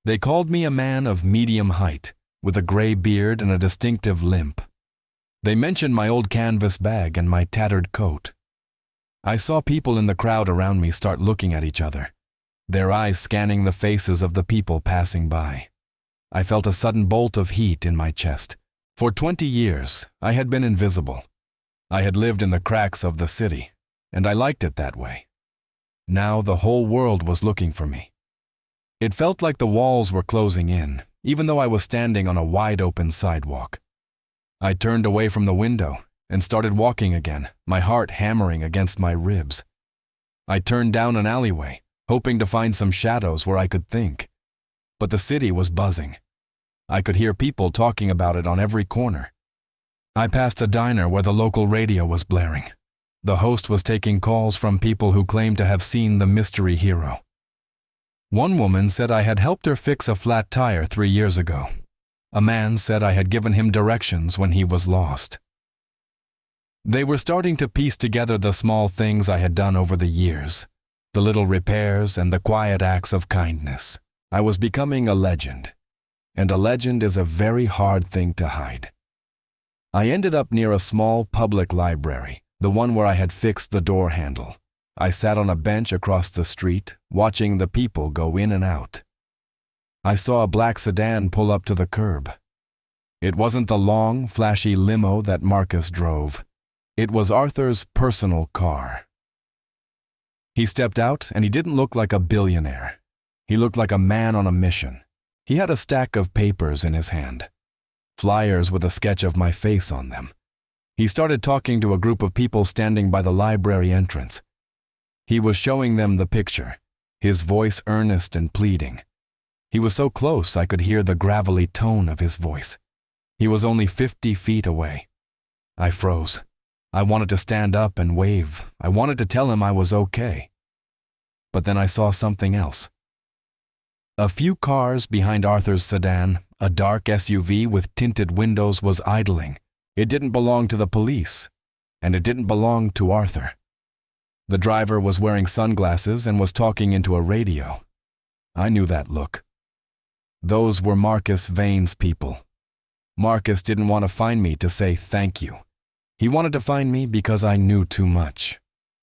They called me a man of medium height, with a gray beard and a distinctive limp. They mentioned my old canvas bag and my tattered coat. I saw people in the crowd around me start looking at each other, their eyes scanning the faces of the people passing by. I felt a sudden bolt of heat in my chest. For 20 years, I had been invisible. I had lived in the cracks of the city, and I liked it that way. Now the whole world was looking for me. It felt like the walls were closing in, even though I was standing on a wide-open sidewalk. I turned away from the window and started walking again, my heart hammering against my ribs. I turned down an alleyway, hoping to find some shadows where I could think. But the city was buzzing. I could hear people talking about it on every corner. I passed a diner where the local radio was blaring. The host was taking calls from people who claimed to have seen the mystery hero. One woman said I had helped her fix a flat tire 3 years ago. A man said I had given him directions when he was lost. They were starting to piece together the small things I had done over the years, the little repairs and the quiet acts of kindness. I was becoming a legend, and a legend is a very hard thing to hide. I ended up near a small public library, the one where I had fixed the door handle. I sat on a bench across the street, watching the people go in and out. I saw a black sedan pull up to the curb. It wasn't the long, flashy limo that Marcus drove. It was Arthur's personal car. He stepped out, and he didn't look like a billionaire. He looked like a man on a mission. He had a stack of papers in his hand, flyers with a sketch of my face on them. He started talking to a group of people standing by the library entrance. He was showing them the picture, his voice earnest and pleading. He was so close I could hear the gravelly tone of his voice. He was only 50 feet away. I froze. I wanted to stand up and wave. I wanted to tell him I was okay. But then I saw something else. A few cars behind Arthur's sedan, a dark SUV with tinted windows, was idling. It didn't belong to the police, and it didn't belong to Arthur. The driver was wearing sunglasses and was talking into a radio. I knew that look. Those were Marcus Vane's people. Marcus didn't want to find me to say thank you. He wanted to find me because I knew too much.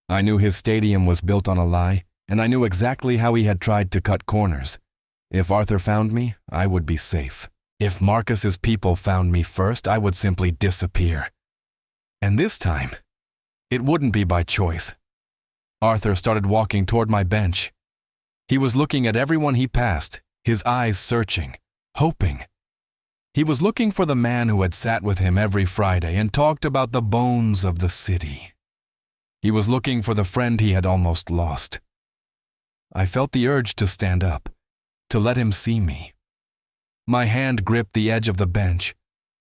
I knew his stadium was built on a lie, and I knew exactly how he had tried to cut corners. If Arthur found me, I would be safe. If Marcus's people found me first, I would simply disappear. And this time, it wouldn't be by choice. Arthur started walking toward my bench. He was looking at everyone he passed, his eyes searching, hoping. He was looking for the man who had sat with him every Friday and talked about the bones of the city. He was looking for the friend he had almost lost. I felt the urge to stand up, to let him see me. My hand gripped the edge of the bench,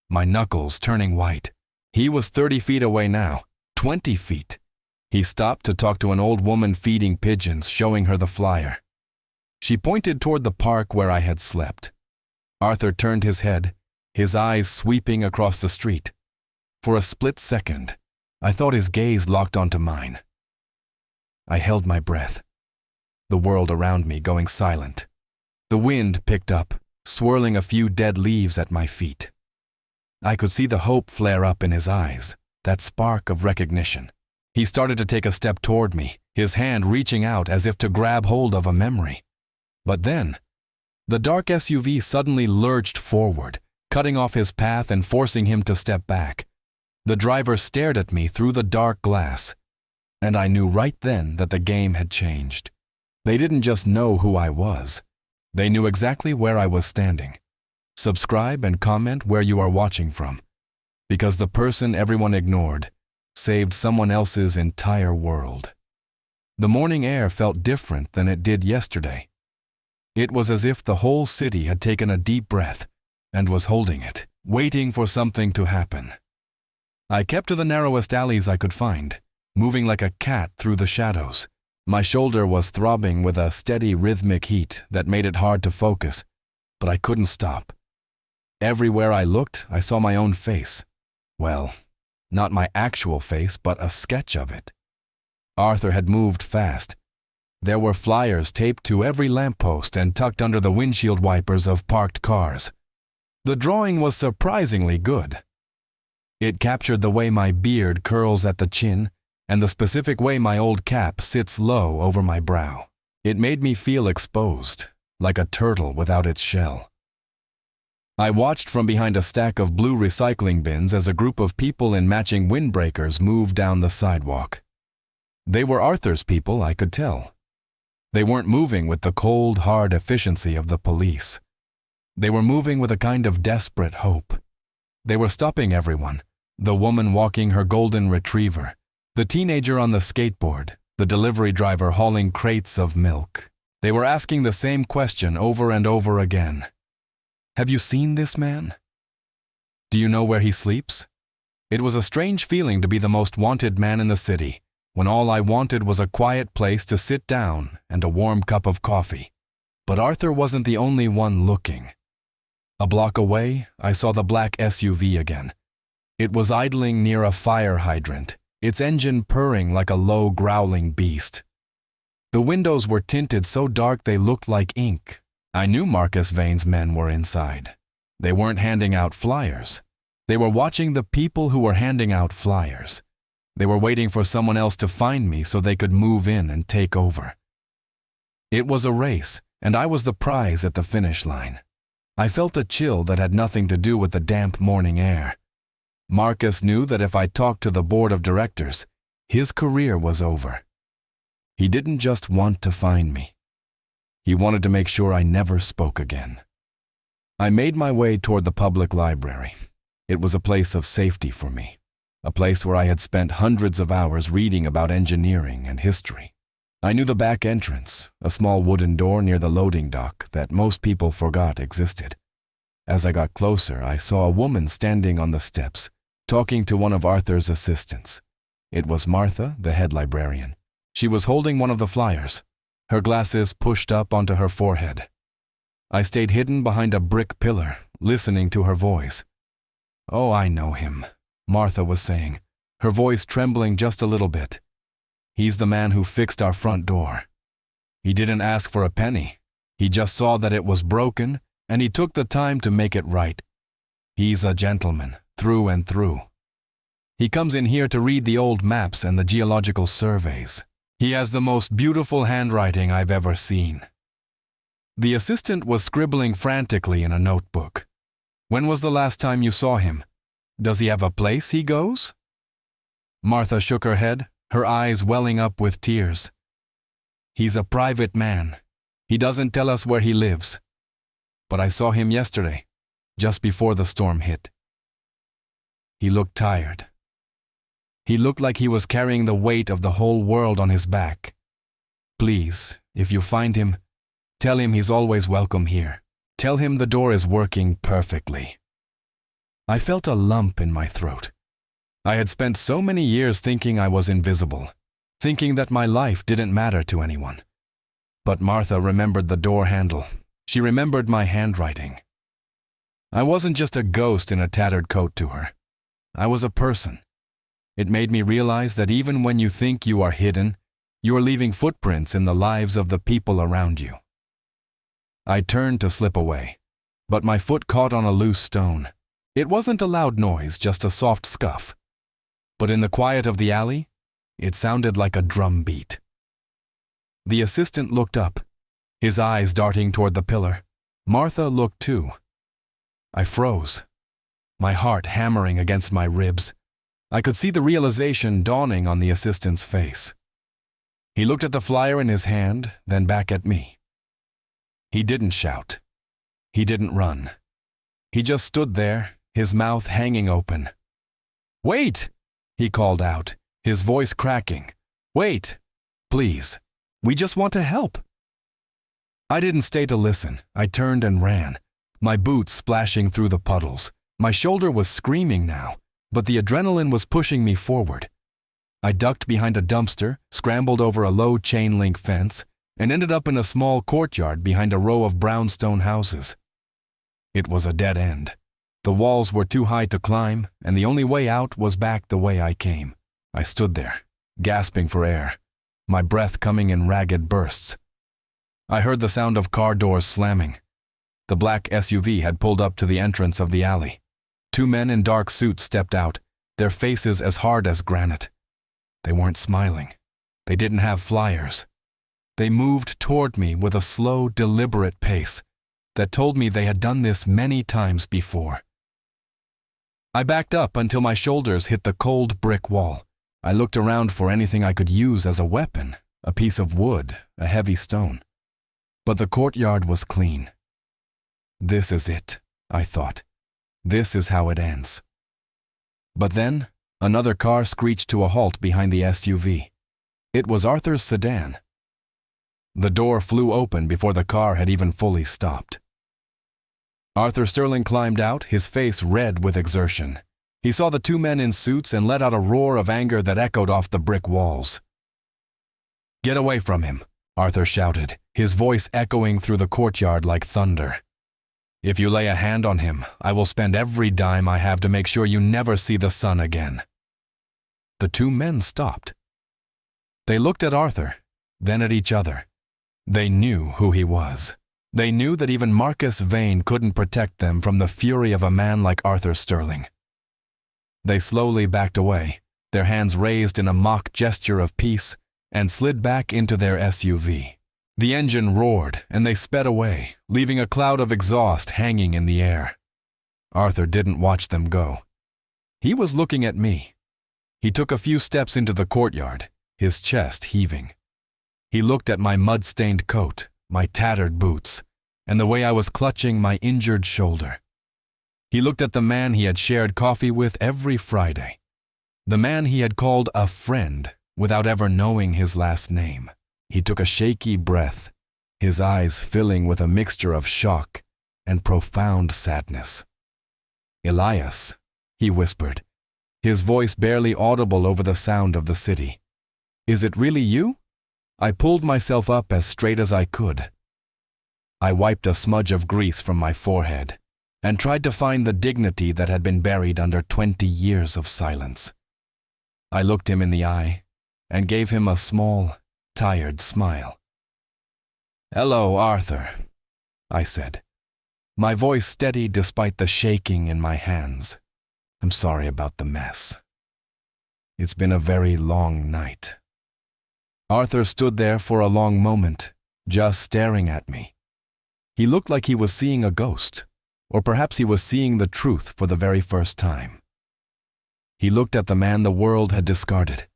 my knuckles turning white. He was 30 feet away now, 20 feet. He stopped to talk to an old woman feeding pigeons, showing her the flyer. She pointed toward the park where I had slept. Arthur turned his head, his eyes sweeping across the street. For a split second, I thought his gaze locked onto mine. I held my breath, the world around me going silent. The wind picked up, swirling a few dead leaves at my feet. I could see the hope flare up in his eyes, that spark of recognition. He started to take a step toward me, his hand reaching out as if to grab hold of a memory. But then, the dark SUV suddenly lurched forward, cutting off his path and forcing him to step back. The driver stared at me through the dark glass, and I knew right then that the game had changed. They didn't just know who I was. They knew exactly where I was standing. Subscribe and comment where you are watching from, because the person everyone ignored saved someone else's entire world. The morning air felt different than it did yesterday. It was as if the whole city had taken a deep breath and was holding it, waiting for something to happen. I kept to the narrowest alleys I could find, moving like a cat through the shadows. My shoulder was throbbing with a steady rhythmic heat that made it hard to focus, but I couldn't stop. Everywhere I looked, I saw my own face. Well, not my actual face, but a sketch of it. Arthur had moved fast. There were flyers taped to every lamppost and tucked under the windshield wipers of parked cars. The drawing was surprisingly good. It captured the way my beard curls at the chin and the specific way my old cap sits low over my brow. It made me feel exposed, like a turtle without its shell. I watched from behind a stack of blue recycling bins as a group of people in matching windbreakers moved down the sidewalk. They were Arthur's people, I could tell. They weren't moving with the cold, hard efficiency of the police. They were moving with a kind of desperate hope. They were stopping everyone, the woman walking her golden retriever, the teenager on the skateboard, the delivery driver hauling crates of milk. They were asking the same question over and over again. Have you seen this man? Do you know where he sleeps? It was a strange feeling to be the most wanted man in the city, when all I wanted was a quiet place to sit down and a warm cup of coffee. But Arthur wasn't the only one looking. A block away, I saw the black SUV again. It was idling near a fire hydrant, its engine purring like a low, growling beast. The windows were tinted so dark they looked like ink. I knew Marcus Vane's men were inside. They weren't handing out flyers. They were watching the people who were handing out flyers. They were waiting for someone else to find me so they could move in and take over. It was a race, and I was the prize at the finish line. I felt a chill that had nothing to do with the damp morning air. Marcus knew that if I talked to the board of directors, his career was over. He didn't just want to find me. He wanted to make sure I never spoke again. I made my way toward the public library. It was a place of safety for me, a place where I had spent hundreds of hours reading about engineering and history. I knew the back entrance, a small wooden door near the loading dock that most people forgot existed. As I got closer, I saw a woman standing on the steps, talking to one of Arthur's assistants. It was Martha, the head librarian. She was holding one of the flyers, her glasses pushed up onto her forehead. I stayed hidden behind a brick pillar, listening to her voice. "Oh, I know him," Martha was saying, her voice trembling just a little bit. "He's the man who fixed our front door. He didn't ask for a penny. He just saw that it was broken, and he took the time to make it right. He's a gentleman, through and through. He comes in here to read the old maps and the geological surveys. He has the most beautiful handwriting I've ever seen." The assistant was scribbling frantically in a notebook. "When was the last time you saw him? Does he have a place he goes?" Martha shook her head, her eyes welling up with tears. "He's a private man. He doesn't tell us where he lives. But I saw him yesterday, just before the storm hit. He looked tired. He looked like he was carrying the weight of the whole world on his back. Please, if you find him, tell him he's always welcome here. Tell him the door is working perfectly." I felt a lump in my throat. I had spent so many years thinking I was invisible, thinking that my life didn't matter to anyone. But Martha remembered the door handle. She remembered my handwriting. I wasn't just a ghost in a tattered coat to her. I was a person. It made me realize that even when you think you are hidden, you are leaving footprints in the lives of the people around you. I turned to slip away, but my foot caught on a loose stone. It wasn't a loud noise, just a soft scuff. But in the quiet of the alley, it sounded like a drum beat. The assistant looked up, his eyes darting toward the pillar. Martha looked too. I froze, my heart hammering against my ribs. I could see the realization dawning on the assistant's face. He looked at the flyer in his hand, then back at me. He didn't shout. He didn't run. He just stood there, his mouth hanging open. "Wait!" he called out, his voice cracking. "Wait! Please! We just want to help!" I didn't stay to listen. I turned and ran, my boots splashing through the puddles. My shoulder was screaming now, but the adrenaline was pushing me forward. I ducked behind a dumpster, scrambled over a low chain-link fence, and ended up in a small courtyard behind a row of brownstone houses. It was a dead end. The walls were too high to climb, and the only way out was back the way I came. I stood there, gasping for air. my breath coming in ragged bursts. I heard the sound of car doors slamming. The black SUV had pulled up to the entrance of the alley. 2 men in dark suits stepped out, their faces as hard as granite. They weren't smiling. They didn't have flyers. They moved toward me with a slow, deliberate pace that told me they had done this many times before. I backed up until my shoulders hit the cold brick wall. I looked around for anything I could use as a weapon, a piece of wood, a heavy stone. But the courtyard was clean. This is it, I thought. This is how it ends. But then, another car screeched to a halt behind the SUV. It was Arthur's sedan. The door flew open before the car had even fully stopped. Arthur Sterling climbed out, his face red with exertion. He saw the 2 men in suits and let out a roar of anger that echoed off the brick walls. "Get away from him," Arthur shouted, his voice echoing through the courtyard like thunder. "If you lay a hand on him, I will spend every dime I have to make sure you never see the sun again." The 2 men stopped. They looked at Arthur, then at each other. They knew who he was. They knew that even Marcus Vane couldn't protect them from the fury of a man like Arthur Sterling. They slowly backed away, their hands raised in a mock gesture of peace, and slid back into their SUV. The engine roared, and they sped away, leaving a cloud of exhaust hanging in the air. Arthur didn't watch them go. He was looking at me. He took a few steps into the courtyard, his chest heaving. He looked at my mud-stained coat, my tattered boots, and the way I was clutching my injured shoulder. He looked at the man he had shared coffee with every Friday, the man he had called a friend without ever knowing his last name. He took a shaky breath, his eyes filling with a mixture of shock and profound sadness. "Elias," he whispered, his voice barely audible over the sound of the city. "Is it really you?" I pulled myself up as straight as I could. I wiped a smudge of grease from my forehead and tried to find the dignity that had been buried under 20 years of silence. I looked him in the eye and gave him a small, tired smile. "Hello, Arthur," I said, my voice steady despite the shaking in my hands. "I'm sorry about the mess. It's been a very long night." Arthur stood there for a long moment, just staring at me. He looked like he was seeing a ghost, or perhaps he was seeing the truth for the very first time. He looked at the man the world had discarded,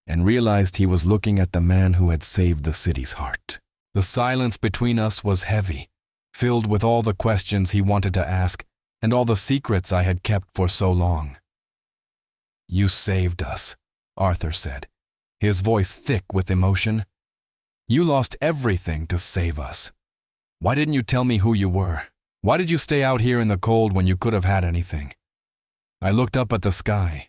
and realized he was looking at the man who had saved the city's heart. The silence between us was heavy, filled with all the questions he wanted to ask and all the secrets I had kept for so long. "You saved us," Arthur said, his voice thick with emotion. "You lost everything to save us. Why didn't you tell me who you were? Why did you stay out here in the cold when you could have had anything?" I looked up at the sky,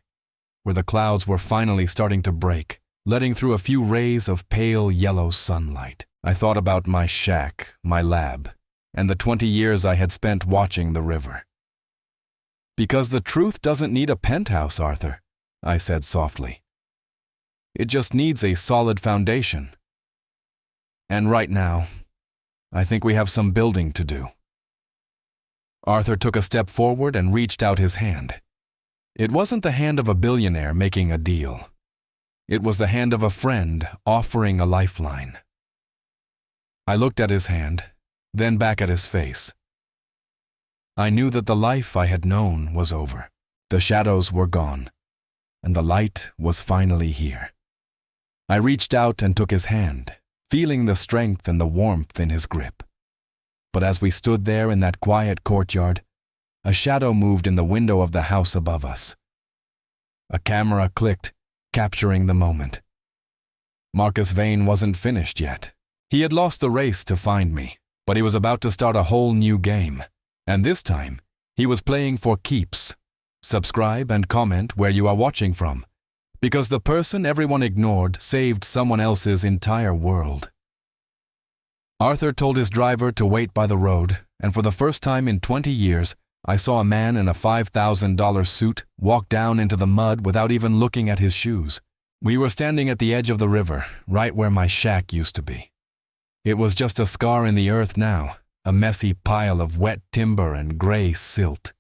where the clouds were finally starting to break, letting through a few rays of pale yellow sunlight. I thought about my shack, my lab, and the 20 years I had spent watching the river. "Because the truth doesn't need a penthouse, Arthur," I said softly. "It just needs a solid foundation. And right now, I think we have some building to do." Arthur took a step forward and reached out his hand. It wasn't the hand of a billionaire making a deal. It was the hand of a friend offering a lifeline. I looked at his hand, then back at his face. I knew that the life I had known was over. The shadows were gone, and the light was finally here. I reached out and took his hand, feeling the strength and the warmth in his grip. But as we stood there in that quiet courtyard, a shadow moved in the window of the house above us. A camera clicked, capturing the moment. Marcus Vane wasn't finished yet. He had lost the race to find me, but he was about to start a whole new game. And this time, he was playing for keeps. Subscribe and comment where you are watching from, because the person everyone ignored saved someone else's entire world. Arthur told his driver to wait by the road, and for the first time in 20 years, I saw a man in a $5,000 suit walk down into the mud without even looking at his shoes. We were standing at the edge of the river, right where my shack used to be. It was just a scar in the earth now, a messy pile of wet timber and gray silt.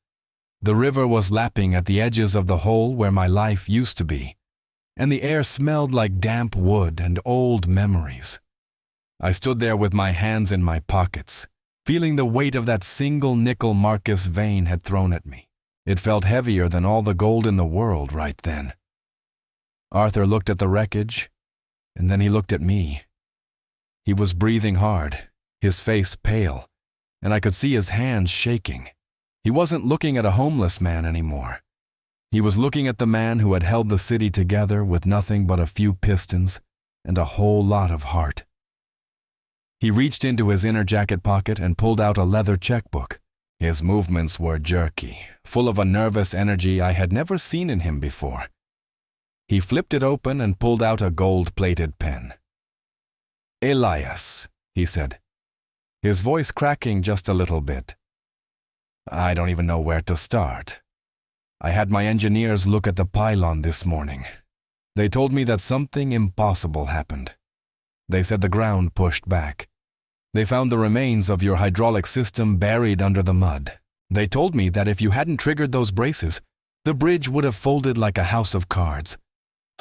The river was lapping at the edges of the hole where my life used to be, and the air smelled like damp wood and old memories. I stood there with my hands in my pockets, feeling the weight of that single nickel Marcus Vane had thrown at me. It felt heavier than all the gold in the world right then. Arthur looked at the wreckage, and then he looked at me. He was breathing hard, his face pale, and I could see his hands shaking. He wasn't looking at a homeless man anymore. He was looking at the man who had held the city together with nothing but a few pistons and a whole lot of heart. He reached into his inner jacket pocket and pulled out a leather checkbook. His movements were jerky, full of a nervous energy I had never seen in him before. He flipped it open and pulled out a gold-plated pen. "Elias," he said, his voice cracking just a little bit. I don't even know where to start. I had my engineers look at the pylon this morning. They told me that something impossible happened. They said the ground pushed back. They found the remains of your hydraulic system buried under the mud. They told me that if you hadn't triggered those braces, the bridge would have folded like a house of cards.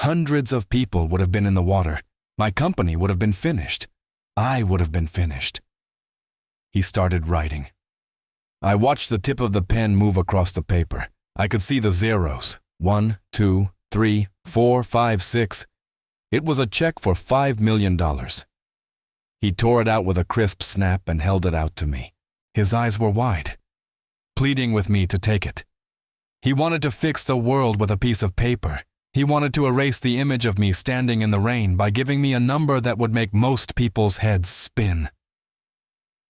Hundreds of people would have been in the water. My company would have been finished. I would have been finished. He started writing. I watched the tip of the pen move across the paper. I could see the zeros. 1, 2, 3, 4, 5, 6. It was a check for $5 million. He tore it out with a crisp snap and held it out to me. His eyes were wide, pleading with me to take it. He wanted to fix the world with a piece of paper. He wanted to erase the image of me standing in the rain by giving me a number that would make most people's heads spin.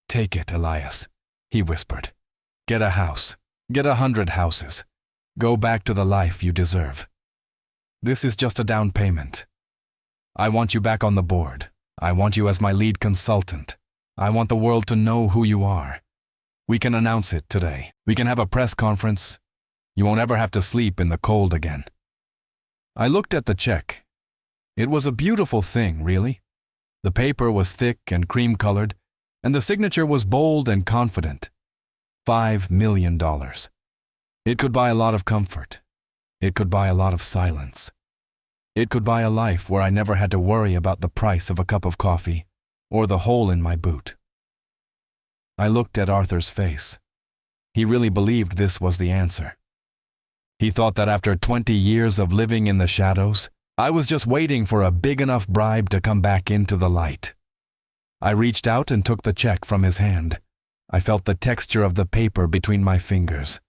"Take it, Elias," he whispered. "Get a house. Get 100 houses. Go back to the life you deserve. This is just a down payment. I want you back on the board. I want you as my lead consultant. I want the world to know who you are. We can announce it today. We can have a press conference. You won't ever have to sleep in the cold again." I looked at the check. It was a beautiful thing, really. The paper was thick and cream-colored, and the signature was bold and confident. $5 million. It could buy a lot of comfort. It could buy a lot of silence. It could buy a life where I never had to worry about the price of a cup of coffee or the hole in my boot. I looked at Arthur's face. He really believed this was the answer. He thought that after 20 years of living in the shadows, I was just waiting for a big enough bribe to come back into the light. I reached out and took the check from his hand. I felt the texture of the paper between my fingers.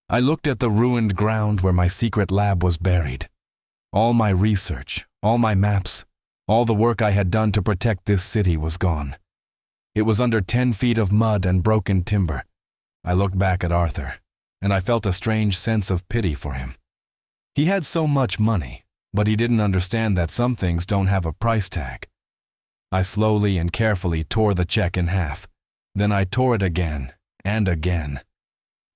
I looked at the ruined ground where my secret lab was buried. All my research, all my maps, all the work I had done to protect this city was gone. It was under 10 feet of mud and broken timber. I looked back at Arthur, and I felt a strange sense of pity for him. He had so much money, but he didn't understand that some things don't have a price tag. I slowly and carefully tore the check in half. Then I tore it again and again,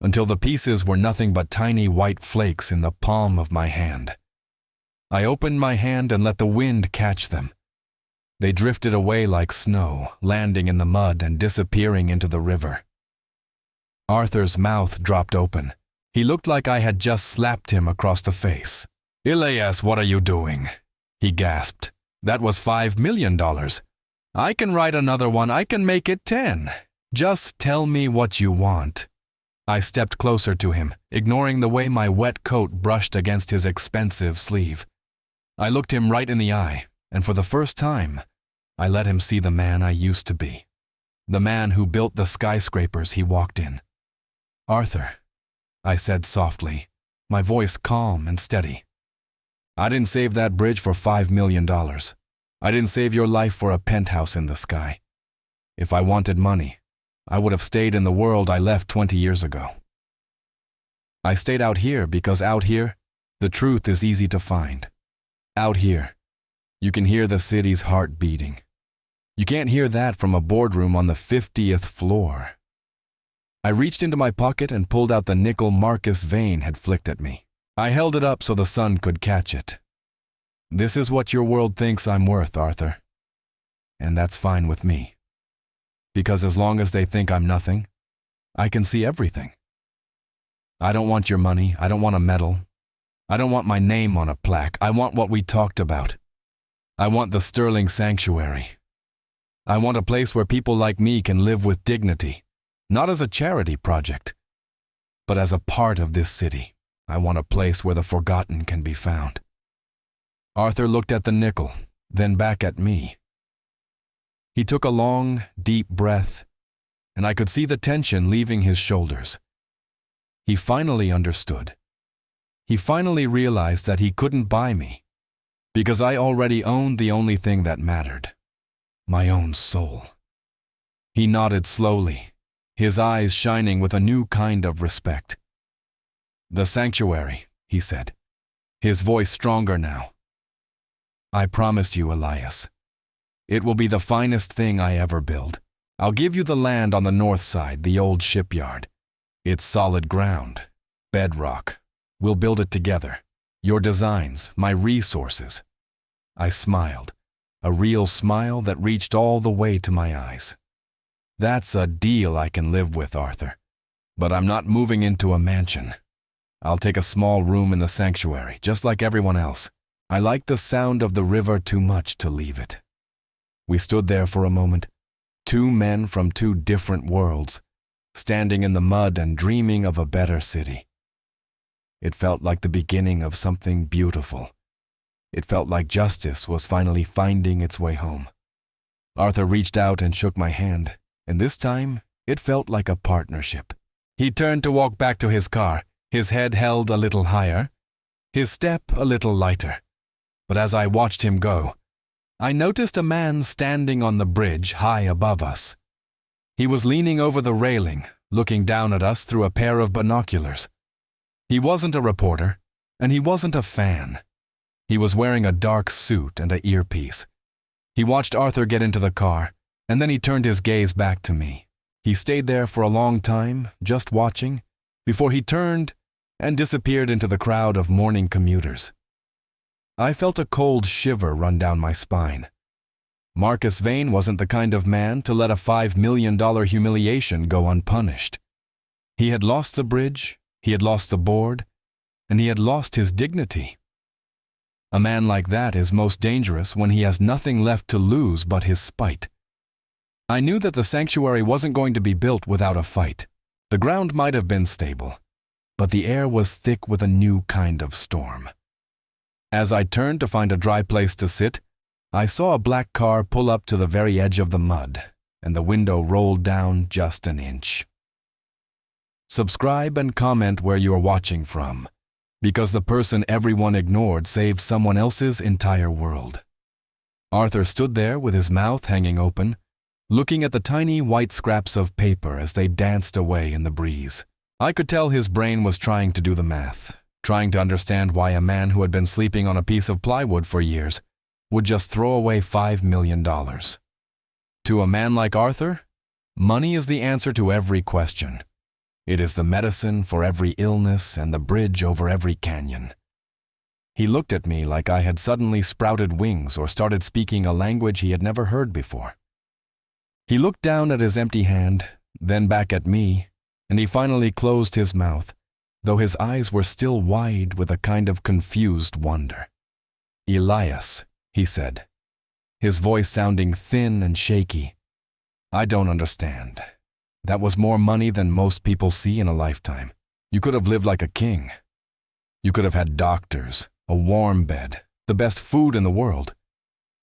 until the pieces were nothing but tiny white flakes in the palm of my hand. I opened my hand and let the wind catch them. They drifted away like snow, landing in the mud and disappearing into the river. Arthur's mouth dropped open. He looked like I had just slapped him across the face. "Elias, what are you doing?" he gasped. "That was $5 million. I can write another one. I can make it 10. Just tell me what you want." I stepped closer to him, ignoring the way my wet coat brushed against his expensive sleeve. I looked him right in the eye, and for the first time, I let him see the man I used to be. The man who built the skyscrapers he walked in. "Arthur," I said softly, my voice calm and steady. "I didn't save that bridge for $5 million. I didn't save your life for a penthouse in the sky. If I wanted money, I would have stayed in the world I left 20 years ago. I stayed out here because out here, the truth is easy to find. Out here, you can hear the city's heart beating. You can't hear that from a boardroom on the 50th floor." I reached into my pocket and pulled out the nickel Marcus Vane had flicked at me. I held it up so the sun could catch it. This is what your world thinks I'm worth, Arthur. And that's fine with me. Because as long as they think I'm nothing, I can see everything. I don't want your money. I don't want a medal. I don't want my name on a plaque. I want what we talked about. I want the Sterling Sanctuary. I want a place where people like me can live with dignity, not as a charity project, but as a part of this city. I want a place where the forgotten can be found. Arthur looked at the nickel, then back at me. He took a long, deep breath, and I could see the tension leaving his shoulders. He finally understood. He finally realized that he couldn't buy me, because I already owned the only thing that mattered, my own soul. He nodded slowly, his eyes shining with a new kind of respect. "The sanctuary," he said, his voice stronger now. "I promise you, Elias. It will be the finest thing I ever build. I'll give you the land on the north side, the old shipyard. It's solid ground, bedrock. We'll build it together. Your designs, my resources." I smiled, a real smile that reached all the way to my eyes. "That's a deal I can live with, Arthur. But I'm not moving into a mansion. I'll take a small room in the sanctuary, just like everyone else. I like the sound of the river too much to leave it." We stood there for a moment, two men from two different worlds, standing in the mud and dreaming of a better city. It felt like the beginning of something beautiful. It felt like justice was finally finding its way home. Arthur reached out and shook my hand, and this time it felt like a partnership. He turned to walk back to his car, his head held a little higher, his step a little lighter. But as I watched him go, I noticed a man standing on the bridge high above us. He was leaning over the railing, looking down at us through a pair of binoculars. He wasn't a reporter, and he wasn't a fan. He was wearing a dark suit and an earpiece. He watched Arthur get into the car, and then he turned his gaze back to me. He stayed there for a long time, just watching, before he turned and disappeared into the crowd of morning commuters. I felt a cold shiver run down my spine. Marcus Vane wasn't the kind of man to let a $5 million humiliation go unpunished. He had lost the bridge, he had lost the board, and he had lost his dignity. A man like that is most dangerous when he has nothing left to lose but his spite. I knew that the sanctuary wasn't going to be built without a fight. The ground might have been stable, but the air was thick with a new kind of storm. As I turned to find a dry place to sit, I saw a black car pull up to the very edge of the mud, and the window rolled down just an inch. Subscribe and comment where you are watching from, because the person everyone ignored saved someone else's entire world. Arthur stood there with his mouth hanging open, looking at the tiny white scraps of paper as they danced away in the breeze. I could tell his brain was trying to do the math, trying to understand why a man who had been sleeping on a piece of plywood for years would just throw away $5 million. To a man like Arthur, money is the answer to every question. It is the medicine for every illness and the bridge over every canyon. He looked at me like I had suddenly sprouted wings or started speaking a language he had never heard before. He looked down at his empty hand, then back at me, and he finally closed his mouth, though his eyes were still wide with a kind of confused wonder. "Elias," he said, his voice sounding thin and shaky. "I don't understand. That was more money than most people see in a lifetime. You could have lived like a king. You could have had doctors, a warm bed, the best food in the world.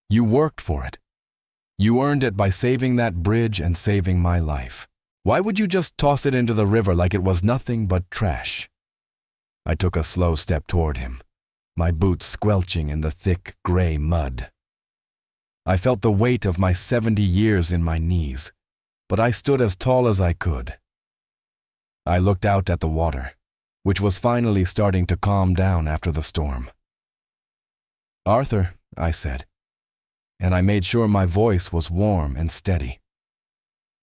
You worked for it. You earned it by saving that bridge and saving my life. Why would you just toss it into the river like it was nothing but trash?" I took a slow step toward him, my boots squelching in the thick gray mud. I felt the weight of my 70 years in my knees, but I stood as tall as I could. I looked out at the water, which was finally starting to calm down after the storm. "Arthur," I said, and I made sure my voice was warm and steady.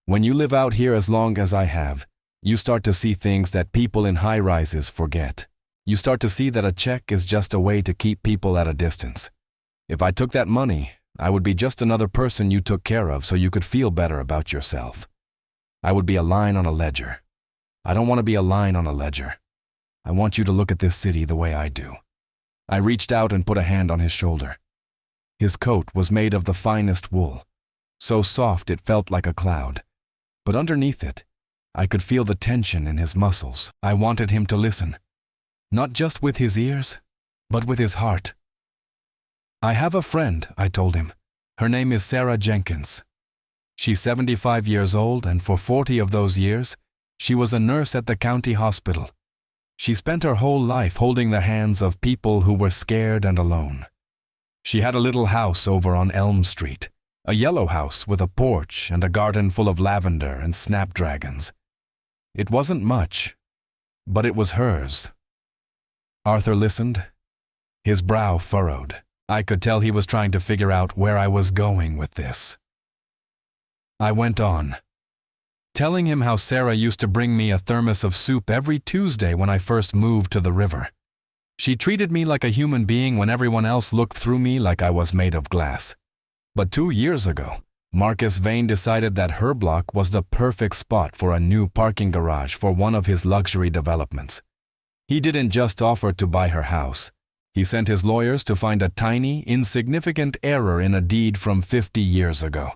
"When you live out here as long as I have, you start to see things that people in high-rises forget. You start to see that a check is just a way to keep people at a distance. If I took that money, I would be just another person you took care of so you could feel better about yourself. I would be a line on a ledger. I don't want to be a line on a ledger. I want you to look at this city the way I do." I reached out and put a hand on his shoulder. His coat was made of the finest wool, so soft it felt like a cloud. But underneath it, I could feel the tension in his muscles. I wanted him to listen, not just with his ears, but with his heart. "I have a friend," I told him. "Her name is Sarah Jenkins. She's 75 years old, and for 40 of those years, she was a nurse at the county hospital. She spent her whole life holding the hands of people who were scared and alone. She had a little house over on Elm Street, a yellow house with a porch and a garden full of lavender and snapdragons. It wasn't much, but it was hers." Arthur listened, his brow furrowed. I could tell he was trying to figure out where I was going with this. I went on, telling him how Sarah used to bring me a thermos of soup every Tuesday when I first moved to the river. She treated me like a human being when everyone else looked through me like I was made of glass. But 2 years ago, Marcus Vane decided that her block was the perfect spot for a new parking garage for one of his luxury developments. He didn't just offer to buy her house. He sent his lawyers to find a tiny, insignificant error in a deed from 50 years ago.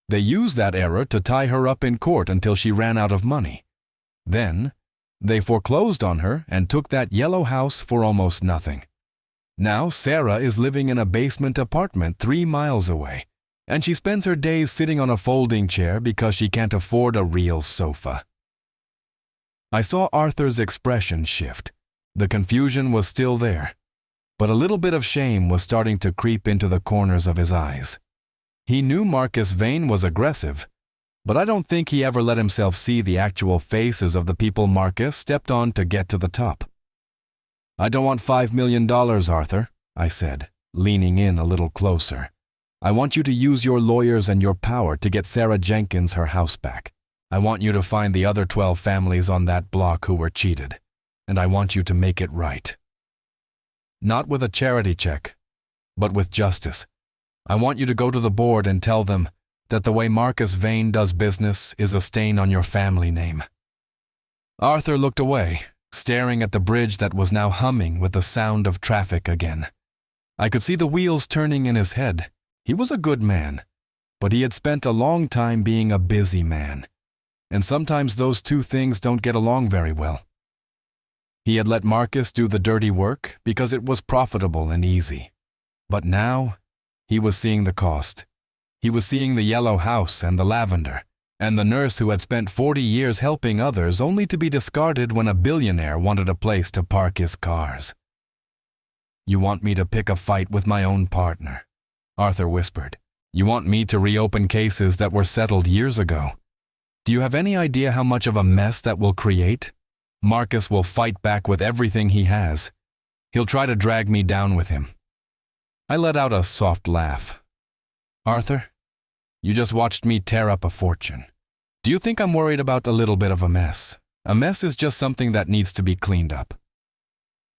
They used that error to tie her up in court until she ran out of money. Then, they foreclosed on her and took that yellow house for almost nothing. Now Sarah is living in a basement apartment 3 miles away, and she spends her days sitting on a folding chair because she can't afford a real sofa. I saw Arthur's expression shift. The confusion was still there, but a little bit of shame was starting to creep into the corners of his eyes. He knew Marcus Vane was aggressive, but I don't think he ever let himself see the actual faces of the people Marcus stepped on to get to the top. "I don't want $5 million, Arthur," I said, leaning in a little closer. "I want you to use your lawyers and your power to get Sarah Jenkins her house back. I want you to find the other 12 families on that block who were cheated, and I want you to make it right. Not with a charity check, but with justice. I want you to go to the board and tell them that the way Marcus Vane does business is a stain on your family name." Arthur looked away, staring at the bridge that was now humming with the sound of traffic again. I could see the wheels turning in his head. He was a good man, but he had spent a long time being a busy man, and sometimes those two things don't get along very well. He had let Marcus do the dirty work because it was profitable and easy. But now, he was seeing the cost. He was seeing the yellow house and the lavender, and the nurse who had spent 40 years helping others only to be discarded when a billionaire wanted a place to park his cars. "You want me to pick a fight with my own partner," Arthur whispered. "You want me to reopen cases that were settled years ago. Do you have any idea how much of a mess that will create? Marcus will fight back with everything he has. He'll try to drag me down with him." I let out a soft laugh. "Arthur, you just watched me tear up a fortune. Do you think I'm worried about a little bit of a mess? A mess is just something that needs to be cleaned up.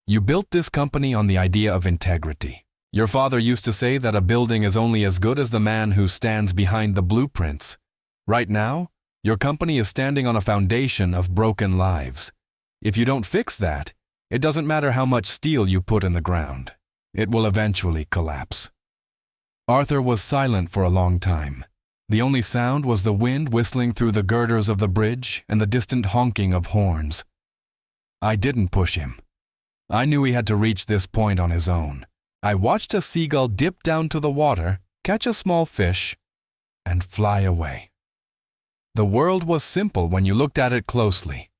You built this company on the idea of integrity. Your father used to say that a building is only as good as the man who stands behind the blueprints. Right now, your company is standing on a foundation of broken lives. If you don't fix that, it doesn't matter how much steel you put in the ground. It will eventually collapse." Arthur was silent for a long time. The only sound was the wind whistling through the girders of the bridge and the distant honking of horns. I didn't push him. I knew he had to reach this point on his own. I watched a seagull dip down to the water, catch a small fish, and fly away. The world was simple when you looked at it closely.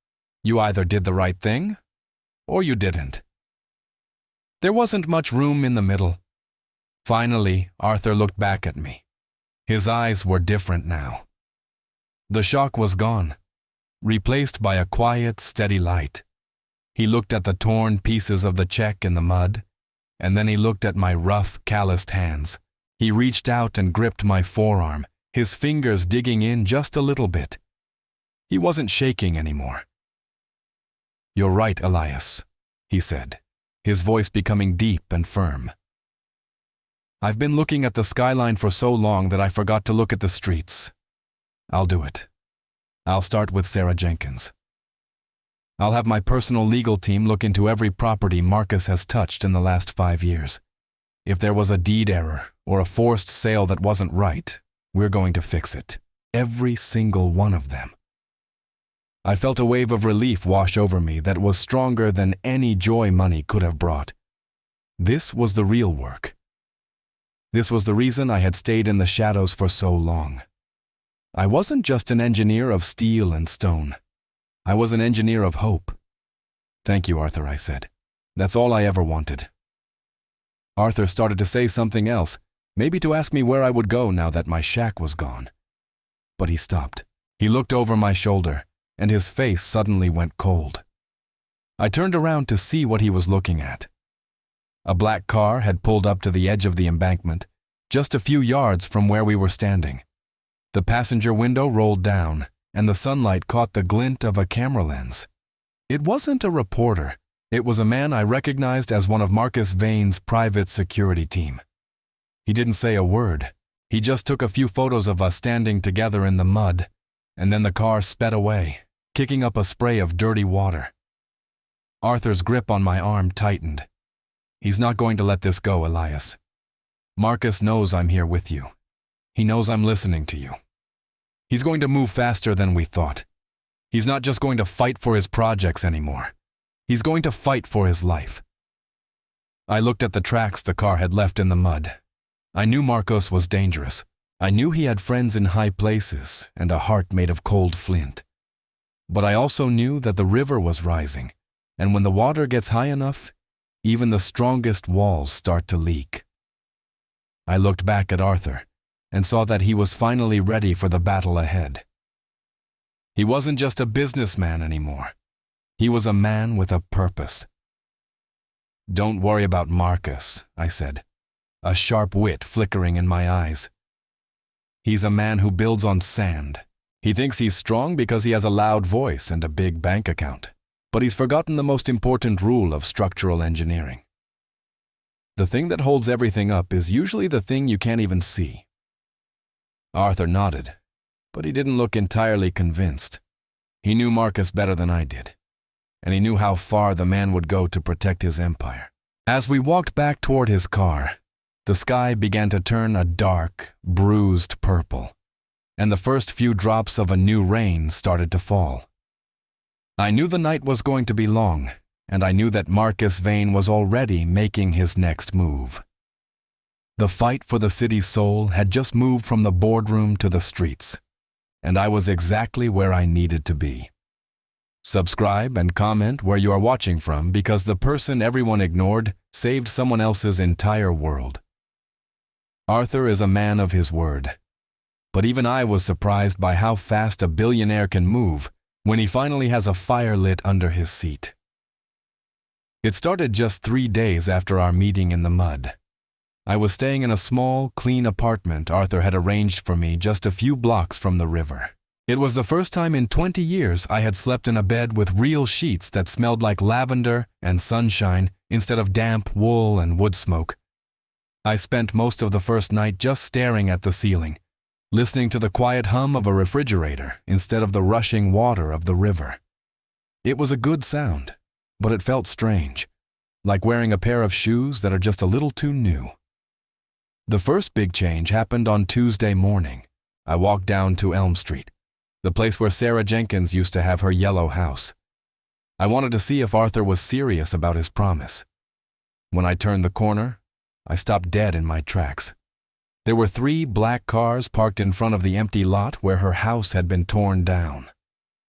You either did the right thing, or you didn't. There wasn't much room in the middle. Finally, Arthur looked back at me. His eyes were different now. The shock was gone, replaced by a quiet, steady light. He looked at the torn pieces of the check in the mud, and then he looked at my rough, calloused hands. He reached out and gripped my forearm, his fingers digging in just a little bit. He wasn't shaking anymore. "You're right, Elias," he said, his voice becoming deep and firm. I've been looking at the skyline for so long that I forgot to look at the streets. I'll do it. I'll start with Sarah Jenkins. I'll have my personal legal team look into every property Marcus has touched in the last 5 years. If there was a deed error or a forced sale that wasn't right, we're going to fix it. Every single one of them. I felt a wave of relief wash over me that was stronger than any joy money could have brought. This was the real work. This was the reason I had stayed in the shadows for so long. I wasn't just an engineer of steel and stone. I was an engineer of hope. Thank you, Arthur, I said. That's all I ever wanted. Arthur started to say something else, maybe to ask me where I would go now that my shack was gone. But he stopped. He looked over my shoulder, and his face suddenly went cold. I turned around to see what he was looking at. A black car had pulled up to the edge of the embankment, just a few yards from where we were standing. The passenger window rolled down, and the sunlight caught the glint of a camera lens. It wasn't a reporter. It was a man I recognized as one of Marcus Vane's private security team. He didn't say a word. He just took a few photos of us standing together in the mud, and then the car sped away, kicking up a spray of dirty water. Arthur's grip on my arm tightened. He's not going to let this go, Elias. Marcus knows I'm here with you. He knows I'm listening to you. He's going to move faster than we thought. He's not just going to fight for his projects anymore. He's going to fight for his life. I looked at the tracks the car had left in the mud. I knew Marcos was dangerous. I knew he had friends in high places and a heart made of cold flint. But I also knew that the river was rising, and when the water gets high enough, even the strongest walls start to leak. I looked back at Arthur and saw that he was finally ready for the battle ahead. He wasn't just a businessman anymore. He was a man with a purpose. Don't worry about Marcus, I said, a sharp wit flickering in my eyes. He's a man who builds on sand. He thinks he's strong because he has a loud voice and a big bank account, but he's forgotten the most important rule of structural engineering. The thing that holds everything up is usually the thing you can't even see. Arthur nodded, but he didn't look entirely convinced. He knew Marcus better than I did, and he knew how far the man would go to protect his empire. As we walked back toward his car, the sky began to turn a dark, bruised purple, and the first few drops of a new rain started to fall. I knew the night was going to be long, and I knew that Marcus Vane was already making his next move. The fight for the city's soul had just moved from the boardroom to the streets, and I was exactly where I needed to be. Subscribe and comment where you are watching from, because the person everyone ignored saved someone else's entire world. Arthur is a man of his word, but even I was surprised by how fast a billionaire can move when he finally has a fire lit under his seat. It started just 3 days after our meeting in the mud. I was staying in a small, clean apartment Arthur had arranged for me just a few blocks from the river. It was the first time in 20 years I had slept in a bed with real sheets that smelled like lavender and sunshine instead of damp wool and wood smoke. I spent most of the first night just staring at the ceiling, listening to the quiet hum of a refrigerator instead of the rushing water of the river. It was a good sound, but it felt strange, like wearing a pair of shoes that are just a little too new. The first big change happened on Tuesday morning. I walked down to Elm Street, the place where Sarah Jenkins used to have her yellow house. I wanted to see if Arthur was serious about his promise. When I turned the corner, I stopped dead in my tracks. There were 3 black cars parked in front of the empty lot where her house had been torn down.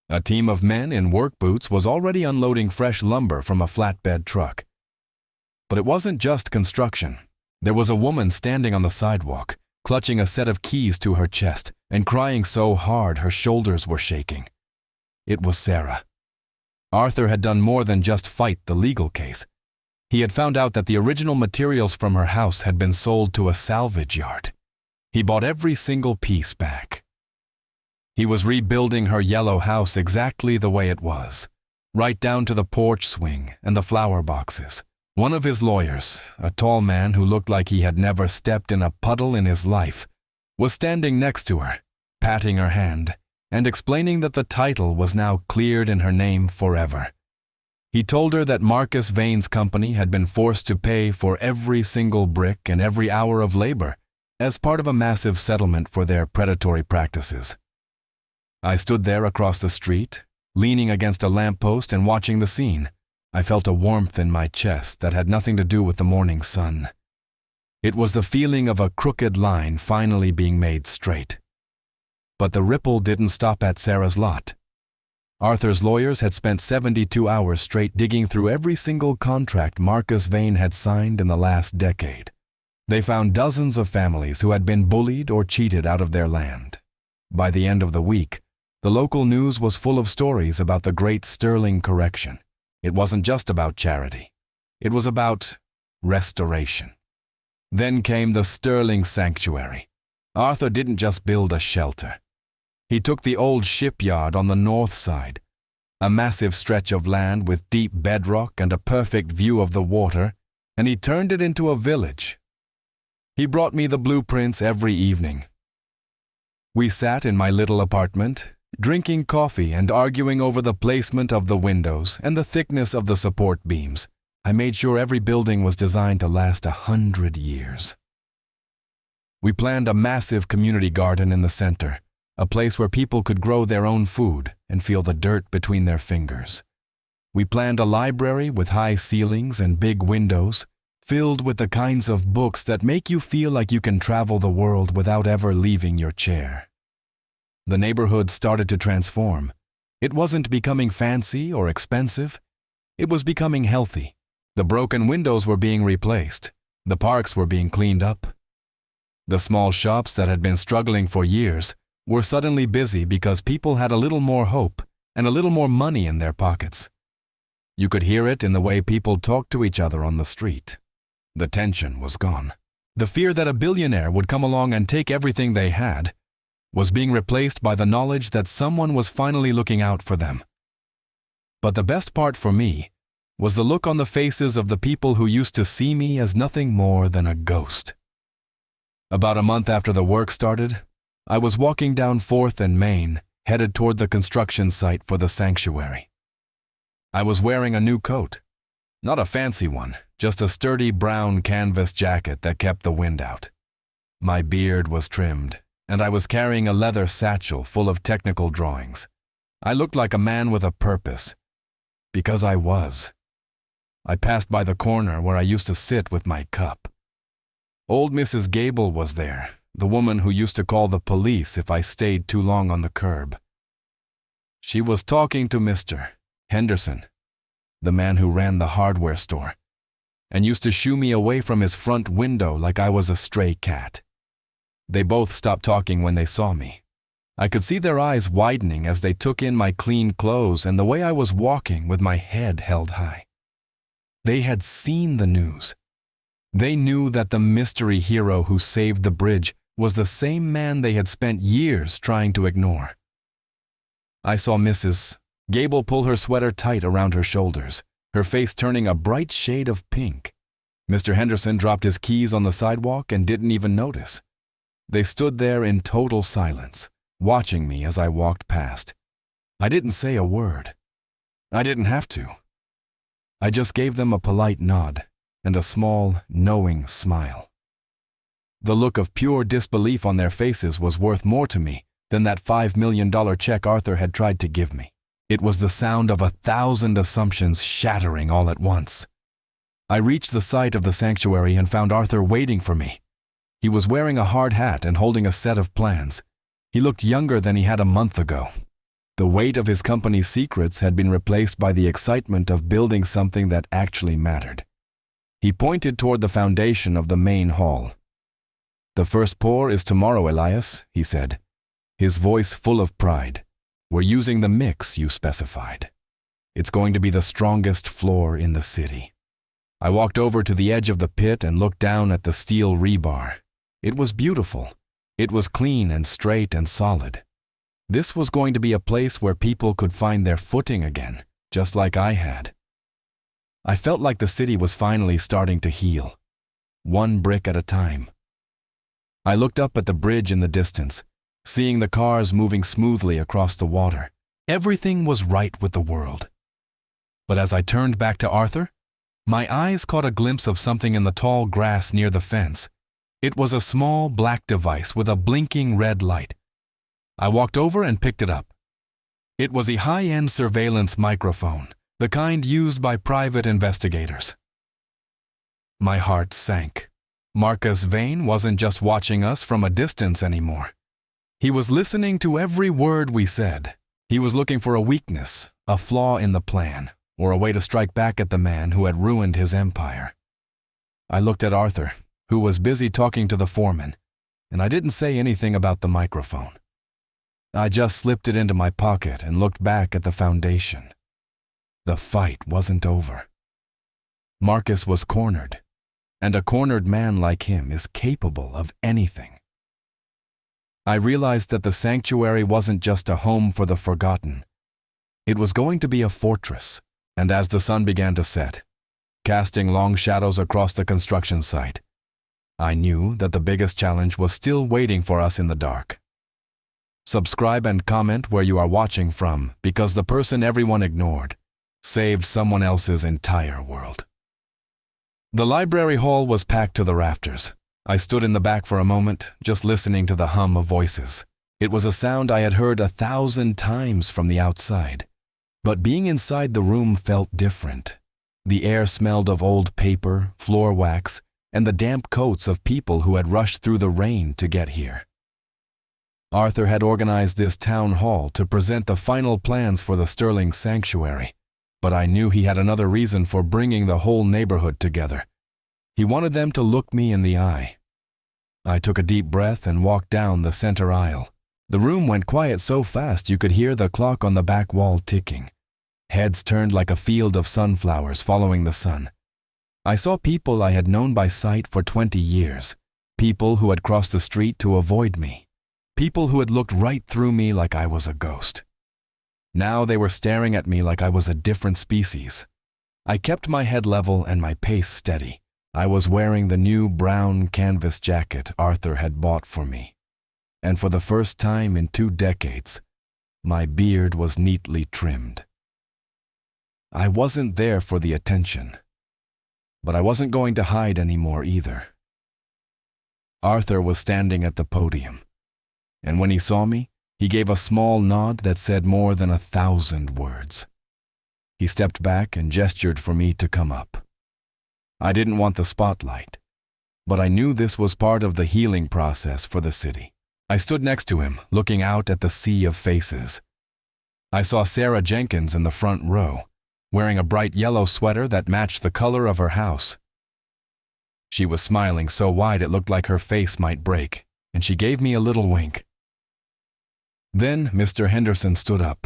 A team of men in work boots was already unloading fresh lumber from a flatbed truck. But it wasn't just construction. There was a woman standing on the sidewalk, clutching a set of keys to her chest and crying so hard her shoulders were shaking. It was Sarah. Arthur had done more than just fight the legal case. He had found out that the original materials from her house had been sold to a salvage yard. He bought every single piece back. He was rebuilding her yellow house exactly the way it was, right down to the porch swing and the flower boxes, One of his lawyers, a tall man who looked like he had never stepped in a puddle in his life, was standing next to her, patting her hand, and explaining that the title was now cleared in her name forever. He told her that Marcus Vane's company had been forced to pay for every single brick and every hour of labor as part of a massive settlement for their predatory practices. I stood there across the street, leaning against a lamppost and watching the scene. I felt a warmth in my chest that had nothing to do with the morning sun. It was the feeling of a crooked line finally being made straight. But the ripple didn't stop at Sarah's lot. Arthur's lawyers had spent 72 hours straight digging through every single contract Marcus Vane had signed in the last decade. They found dozens of families who had been bullied or cheated out of their land. By the end of the week, the local news was full of stories about the Great Sterling Correction. It wasn't just about charity. It was about restoration. Then came the Sterling Sanctuary. Arthur didn't just build a shelter. He took the old shipyard on the north side, a massive stretch of land with deep bedrock and a perfect view of the water, and he turned it into a village. He brought me the blueprints every evening. We sat in my little apartment, drinking coffee and arguing over the placement of the windows and the thickness of the support beams. I made sure every building was designed to last 100 years. We planned a massive community garden in the center, a place where people could grow their own food and feel the dirt between their fingers. We planned a library with high ceilings and big windows, filled with the kinds of books that make you feel like you can travel the world without ever leaving your chair. The neighborhood started to transform. It wasn't becoming fancy or expensive. It was becoming healthy. The broken windows were being replaced. The parks were being cleaned up. The small shops that had been struggling for years were suddenly busy because people had a little more hope and a little more money in their pockets. You could hear it in the way people talked to each other on the street. The tension was gone. The fear that a billionaire would come along and take everything they had was being replaced by the knowledge that someone was finally looking out for them. But the best part for me was the look on the faces of the people who used to see me as nothing more than a ghost. About a month after the work started, I was walking down 4th and Main, headed toward the construction site for the sanctuary. I was wearing a new coat. Not a fancy one, just a sturdy brown canvas jacket that kept the wind out. My beard was trimmed, and I was carrying a leather satchel full of technical drawings. I looked like a man with a purpose, because I was. I passed by the corner where I used to sit with my cup. Old Mrs. Gable was there, the woman who used to call the police if I stayed too long on the curb. She was talking to Mr. Henderson, the man who ran the hardware store, and used to shoo me away from his front window like I was a stray cat. They both stopped talking when they saw me. I could see their eyes widening as they took in my clean clothes and the way I was walking with my head held high. They had seen the news. They knew that the mystery hero who saved the bridge was the same man they had spent years trying to ignore. I saw Mrs. Gable pull her sweater tight around her shoulders, her face turning a bright shade of pink. Mr. Henderson dropped his keys on the sidewalk and didn't even notice. They stood there in total silence, watching me as I walked past. I didn't say a word. I didn't have to. I just gave them a polite nod and a small, knowing smile. The look of pure disbelief on their faces was worth more to me than that $5 million check Arthur had tried to give me. It was the sound of 1,000 assumptions shattering all at once. I reached the site of the sanctuary and found Arthur waiting for me. He was wearing a hard hat and holding a set of plans. He looked younger than he had a month ago. The weight of his company's secrets had been replaced by the excitement of building something that actually mattered. He pointed toward the foundation of the main hall. "The first pour is tomorrow, Elias," he said, his voice full of pride. "We're using the mix you specified. It's going to be the strongest floor in the city." I walked over to the edge of the pit and looked down at the steel rebar. It was beautiful. It was clean and straight and solid. This was going to be a place where people could find their footing again, just like I had. I felt like the city was finally starting to heal, one brick at a time. I looked up at the bridge in the distance, seeing the cars moving smoothly across the water. Everything was right with the world. But as I turned back to Arthur, my eyes caught a glimpse of something in the tall grass near the fence. It was a small black device with a blinking red light. I walked over and picked it up. It was a high-end surveillance microphone, the kind used by private investigators. My heart sank. Marcus Vane wasn't just watching us from a distance anymore. He was listening to every word we said. He was looking for a weakness, a flaw in the plan, or a way to strike back at the man who had ruined his empire. I looked at Arthur, who was busy talking to the foreman, and I didn't say anything about the microphone. I just slipped it into my pocket and looked back at the foundation. The fight wasn't over. Marcus was cornered, and a cornered man like him is capable of anything. I realized that the sanctuary wasn't just a home for the forgotten. It was going to be a fortress, and as the sun began to set, casting long shadows across the construction site, I knew that the biggest challenge was still waiting for us in the dark. Subscribe and comment where you are watching from, because the person everyone ignored saved someone else's entire world. The library hall was packed to the rafters. I stood in the back for a moment, just listening to the hum of voices. It was a sound I had heard 1,000 times from the outside. But being inside the room felt different. The air smelled of old paper, floor wax, and the damp coats of people who had rushed through the rain to get here. Arthur had organized this town hall to present the final plans for the Sterling Sanctuary, but I knew he had another reason for bringing the whole neighborhood together. He wanted them to look me in the eye. I took a deep breath and walked down the center aisle. The room went quiet so fast you could hear the clock on the back wall ticking. Heads turned like a field of sunflowers following the sun. I saw people I had known by sight for 20 years, people who had crossed the street to avoid me, people who had looked right through me like I was a ghost. Now they were staring at me like I was a different species. I kept my head level and my pace steady. I was wearing the new brown canvas jacket Arthur had bought for me, and for the first time in 2 decades, my beard was neatly trimmed. I wasn't there for the attention, but I wasn't going to hide anymore either. Arthur was standing at the podium, and when he saw me, he gave a small nod that said more than 1,000 words. He stepped back and gestured for me to come up. I didn't want the spotlight, but I knew this was part of the healing process for the city. I stood next to him, looking out at the sea of faces. I saw Sarah Jenkins in the front row, wearing a bright yellow sweater that matched the color of her house. She was smiling so wide it looked like her face might break, and she gave me a little wink. Then Mr. Henderson stood up.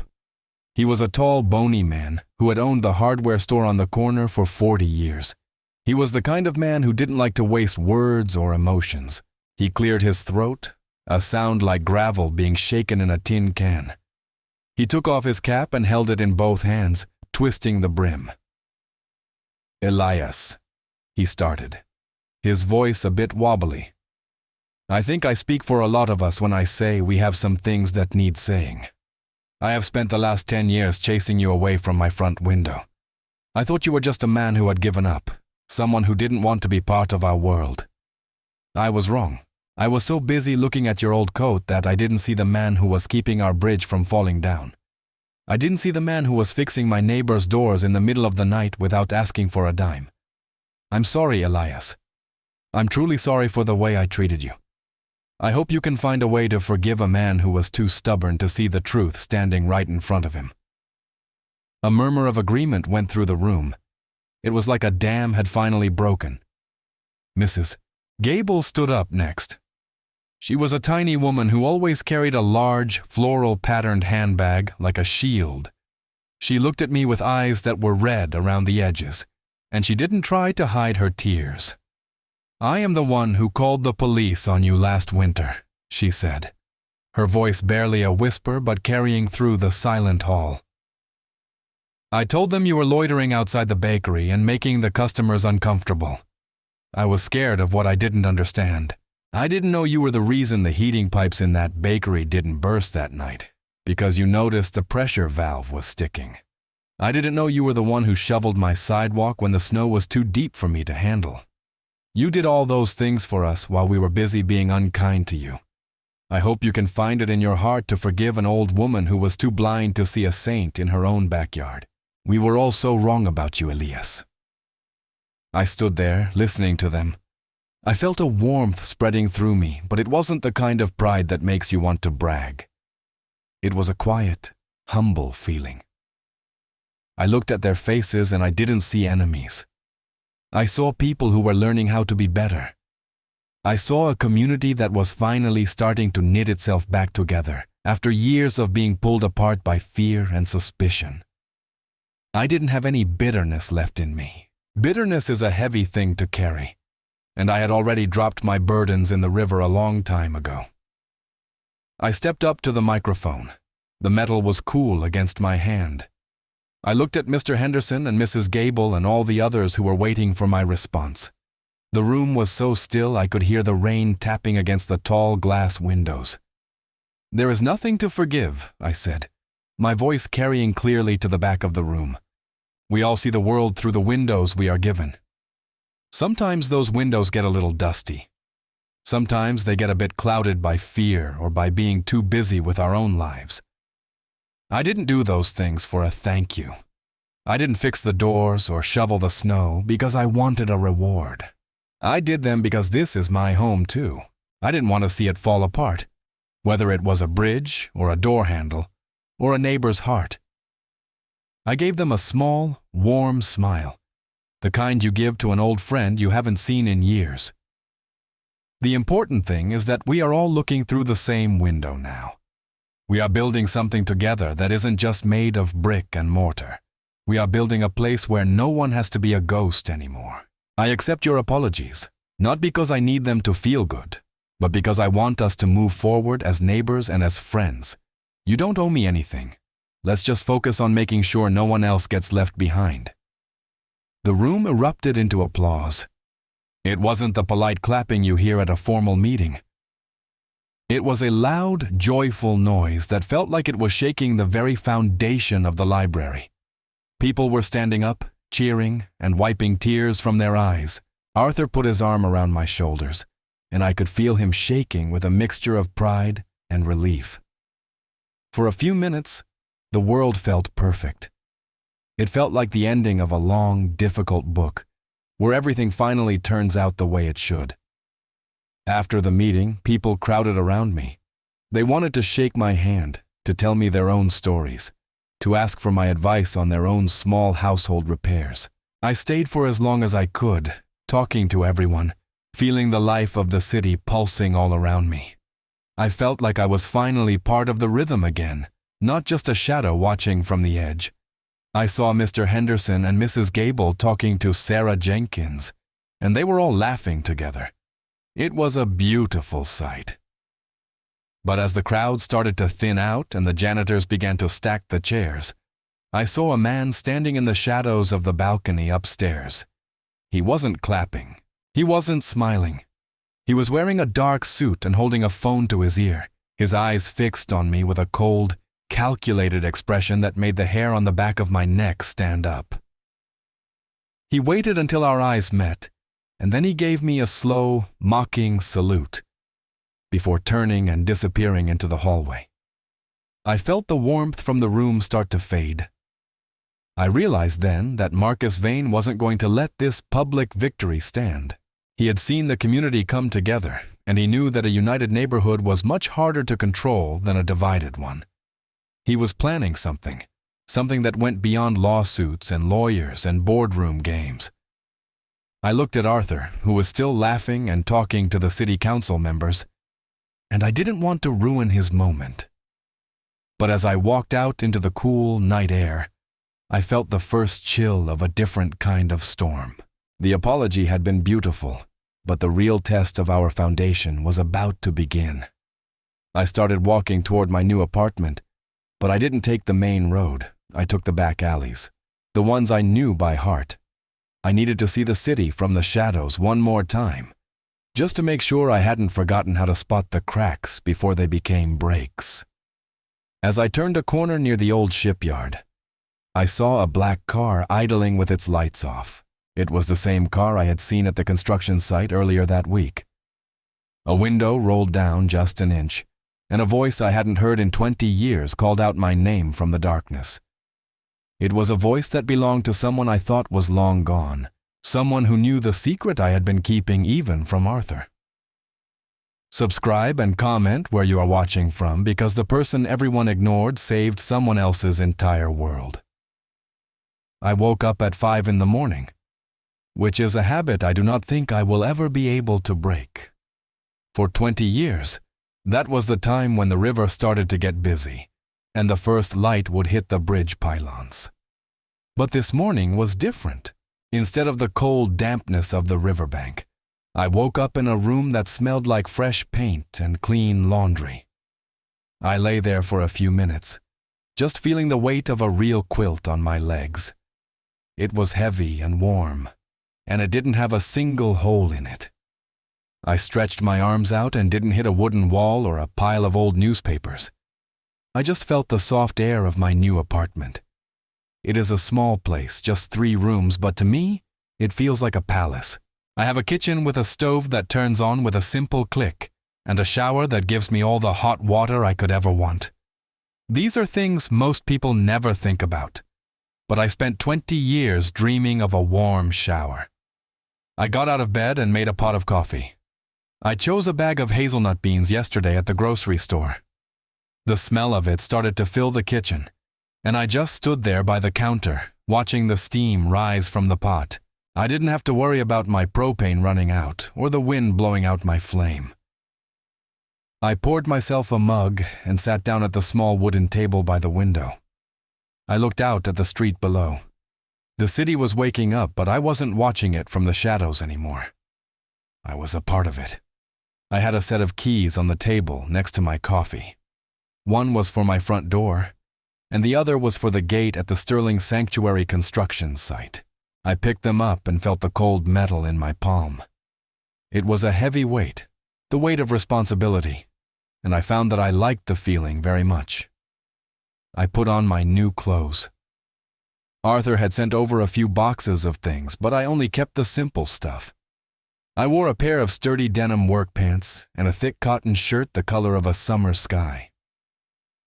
He was a tall, bony man who had owned the hardware store on the corner for 40 years. He was the kind of man who didn't like to waste words or emotions. He cleared his throat, a sound like gravel being shaken in a tin can. He took off his cap and held it in both hands, twisting the brim. "Elias," he started, his voice a bit wobbly. "I think I speak for a lot of us when I say we have some things that need saying. I have spent the last 10 years chasing you away from my front window. I thought you were just a man who had given up, someone who didn't want to be part of our world. I was wrong. I was so busy looking at your old coat that I didn't see the man who was keeping our bridge from falling down. I didn't see the man who was fixing my neighbor's doors in the middle of the night without asking for a dime. I'm sorry, Elias. I'm truly sorry for the way I treated you. I hope you can find a way to forgive a man who was too stubborn to see the truth standing right in front of him." A murmur of agreement went through the room. It was like a dam had finally broken. Mrs. Gable stood up next. She was a tiny woman who always carried a large, floral-patterned handbag like a shield. She looked at me with eyes that were red around the edges, and she didn't try to hide her tears. "I am the one who called the police on you last winter," she said, her voice barely a whisper but carrying through the silent hall. I told them you were loitering outside the bakery and making the customers uncomfortable. I was scared of what I didn't understand. I didn't know you were the reason the heating pipes in that bakery didn't burst that night, because you noticed the pressure valve was sticking. I didn't know you were the one who shoveled my sidewalk when the snow was too deep for me to handle. You did all those things for us while we were busy being unkind to you. I hope you can find it in your heart to forgive an old woman who was too blind to see a saint in her own backyard. We were all so wrong about you, Elias. I stood there, listening to them. I felt a warmth spreading through me, but it wasn't the kind of pride that makes you want to brag. It was a quiet, humble feeling. I looked at their faces and I didn't see enemies. I saw people who were learning how to be better. I saw a community that was finally starting to knit itself back together after years of being pulled apart by fear and suspicion. I didn't have any bitterness left in me. Bitterness is a heavy thing to carry, and I had already dropped my burdens in the river a long time ago. I stepped up to the microphone. The metal was cool against my hand. I looked at Mr. Henderson and Mrs. Gable and all the others who were waiting for my response. The room was so still I could hear the rain tapping against the tall glass windows. "There is nothing to forgive," I said, my voice carrying clearly to the back of the room. "We all see the world through the windows we are given. Sometimes those windows get a little dusty. Sometimes they get a bit clouded by fear or by being too busy with our own lives. I didn't do those things for a thank you. I didn't fix the doors or shovel the snow because I wanted a reward. I did them because this is my home too. I didn't want to see it fall apart, whether it was a bridge or a door handle or a neighbor's heart. I gave them a small, warm smile, the kind you give to an old friend you haven't seen in years. The important thing is that we are all looking through the same window now. We are building something together that isn't just made of brick and mortar. We are building a place where no one has to be a ghost anymore. I accept your apologies, not because I need them to feel good, but because I want us to move forward as neighbors and as friends. You don't owe me anything. Let's just focus on making sure no one else gets left behind." The room erupted into applause. It wasn't the polite clapping you hear at a formal meeting. It was a loud, joyful noise that felt like it was shaking the very foundation of the library. People were standing up, cheering, and wiping tears from their eyes. Arthur put his arm around my shoulders, and I could feel him shaking with a mixture of pride and relief. For a few minutes, the world felt perfect. It felt like the ending of a long, difficult book, where everything finally turns out the way it should. After the meeting, people crowded around me. They wanted to shake my hand, to tell me their own stories, to ask for my advice on their own small household repairs. I stayed for as long as I could, talking to everyone, feeling the life of the city pulsing all around me. I felt like I was finally part of the rhythm again, not just a shadow watching from the edge. I saw Mr. Henderson and Mrs. Gable talking to Sarah Jenkins, and they were all laughing together. It was a beautiful sight. But as the crowd started to thin out and the janitors began to stack the chairs, I saw a man standing in the shadows of the balcony upstairs. He wasn't clapping. He wasn't smiling. He was wearing a dark suit and holding a phone to his ear, his eyes fixed on me with a cold, calculated expression that made the hair on the back of my neck stand up. He waited until our eyes met, and then he gave me a slow, mocking salute, before turning and disappearing into the hallway. I felt the warmth from the room start to fade. I realized then that Marcus Vane wasn't going to let this public victory stand. He had seen the community come together, and he knew that a united neighborhood was much harder to control than a divided one. He was planning something that went beyond lawsuits and lawyers and boardroom games. I looked at Arthur, who was still laughing and talking to the city council members, and I didn't want to ruin his moment. But as I walked out into the cool night air, I felt the first chill of a different kind of storm. The apology had been beautiful, but the real test of our foundation was about to begin. I started walking toward my new apartment, but I didn't take the main road. I took the back alleys. the ones I knew by heart. I needed to see the city from the shadows one more time, just to make sure I hadn't forgotten how to spot the cracks before they became breaks. As I turned a corner near the old shipyard, I saw a black car idling with its lights off. It was the same car I had seen at the construction site earlier that week. A window rolled down just an inch, and a voice I hadn't heard in 20 years called out my name from the darkness. It was a voice that belonged to someone I thought was long gone, someone who knew the secret I had been keeping even from Arthur. Subscribe and comment where you are watching from, because the person everyone ignored saved someone else's entire world. I woke up at 5 in the morning, which is a habit I do not think I will ever be able to break. For 20 years, that was the time when the river started to get busy, and the first light would hit the bridge pylons. But this morning was different. Instead of the cold dampness of the riverbank, I woke up in a room that smelled like fresh paint and clean laundry. I lay there for a few minutes, just feeling the weight of a real quilt on my legs. It was heavy and warm, and it didn't have a single hole in it. I stretched my arms out and didn't hit a wooden wall or a pile of old newspapers. I just felt the soft air of my new apartment. It is a small place, just 3 rooms, but to me, it feels like a palace. I have a kitchen with a stove that turns on with a simple click, and a shower that gives me all the hot water I could ever want. These are things most people never think about, but I spent 20 years dreaming of a warm shower. I got out of bed and made a pot of coffee. I chose a bag of hazelnut beans yesterday at the grocery store. The smell of it started to fill the kitchen, and I just stood there by the counter, watching the steam rise from the pot. I didn't have to worry about my propane running out or the wind blowing out my flame. I poured myself a mug and sat down at the small wooden table by the window. I looked out at the street below. The city was waking up, but I wasn't watching it from the shadows anymore. I was a part of it. I had a set of keys on the table next to my coffee. One was for my front door, and the other was for the gate at the Sterling Sanctuary construction site. I picked them up and felt the cold metal in my palm. It was a heavy weight, the weight of responsibility, and I found that I liked the feeling very much. I put on my new clothes. Arthur had sent over a few boxes of things, but I only kept the simple stuff. I wore a pair of sturdy denim work pants and a thick cotton shirt the color of a summer sky.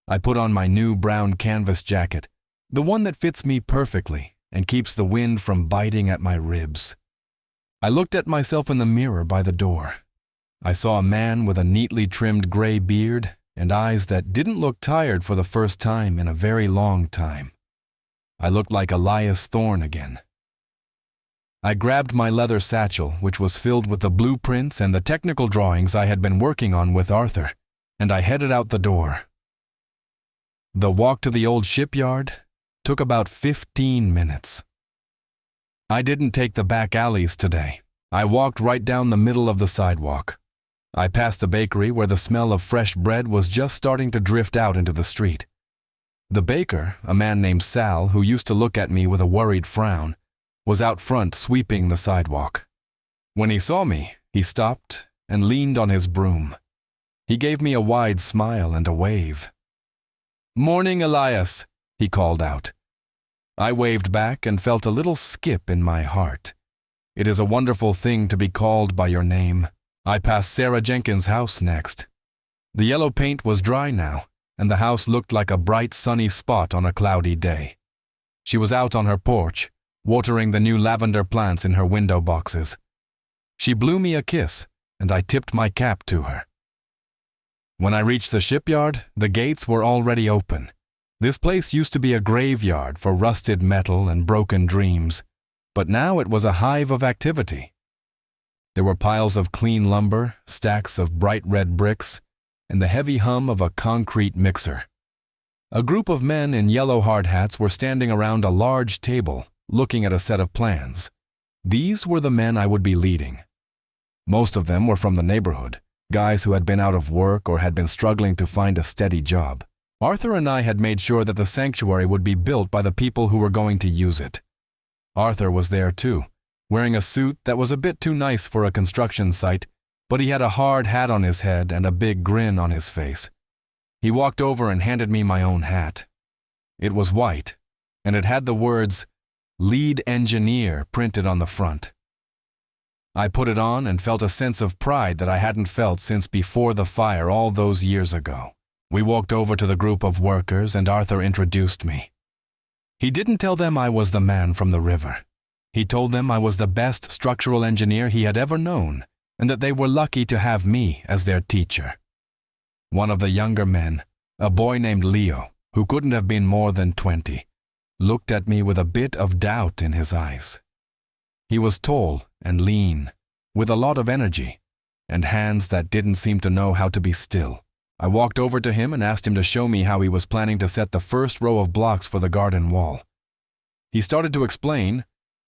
I put on my new brown canvas jacket, the one that fits me perfectly and keeps the wind from biting at my ribs. I looked at myself in the mirror by the door. I saw a man with a neatly trimmed gray beard and eyes that didn't look tired for the first time in a very long time. I looked like Elias Thorne again. I grabbed my leather satchel, which was filled with the blueprints and the technical drawings I had been working on with Arthur, and I headed out the door. The walk to the old shipyard took about 15 minutes. I didn't take the back alleys today. I walked right down the middle of the sidewalk. I passed the bakery where the smell of fresh bread was just starting to drift out into the street. The baker, a man named Sal, who used to look at me with a worried frown, was out front sweeping the sidewalk. When he saw me, he stopped and leaned on his broom. He gave me a wide smile and a wave. "Morning, Elias," he called out. I waved back and felt a little skip in my heart. It is a wonderful thing to be called by your name. I passed Sarah Jenkins' house next. The yellow paint was dry now, and the house looked like a bright sunny spot on a cloudy day. She was out on her porch, watering the new lavender plants in her window boxes. She blew me a kiss, and I tipped my cap to her. When I reached the shipyard, the gates were already open. This place used to be a graveyard for rusted metal and broken dreams, but now it was a hive of activity. There were piles of clean lumber, stacks of bright red bricks, and the heavy hum of a concrete mixer. A group of men in yellow hard hats were standing around a large table, looking at a set of plans. These were the men I would be leading. Most of them were from the neighborhood, guys who had been out of work or had been struggling to find a steady job. Arthur and I had made sure that the sanctuary would be built by the people who were going to use it. Arthur was there too, wearing a suit that was a bit too nice for a construction site, but he had a hard hat on his head and a big grin on his face. He walked over and handed me my own hat. It was white, and it had the words, "Lead Engineer," printed on the front. I put it on and felt a sense of pride that I hadn't felt since before the fire all those years ago. We walked over to the group of workers and Arthur introduced me. He didn't tell them I was the man from the river. He told them I was the best structural engineer he had ever known, and that they were lucky to have me as their teacher. One of the younger men, a boy named Leo, who couldn't have been more than 20, looked at me with a bit of doubt in his eyes. He was tall and lean, with a lot of energy, and hands that didn't seem to know how to be still. I walked over to him and asked him to show me how he was planning to set the first row of blocks for the garden wall. He started to explain,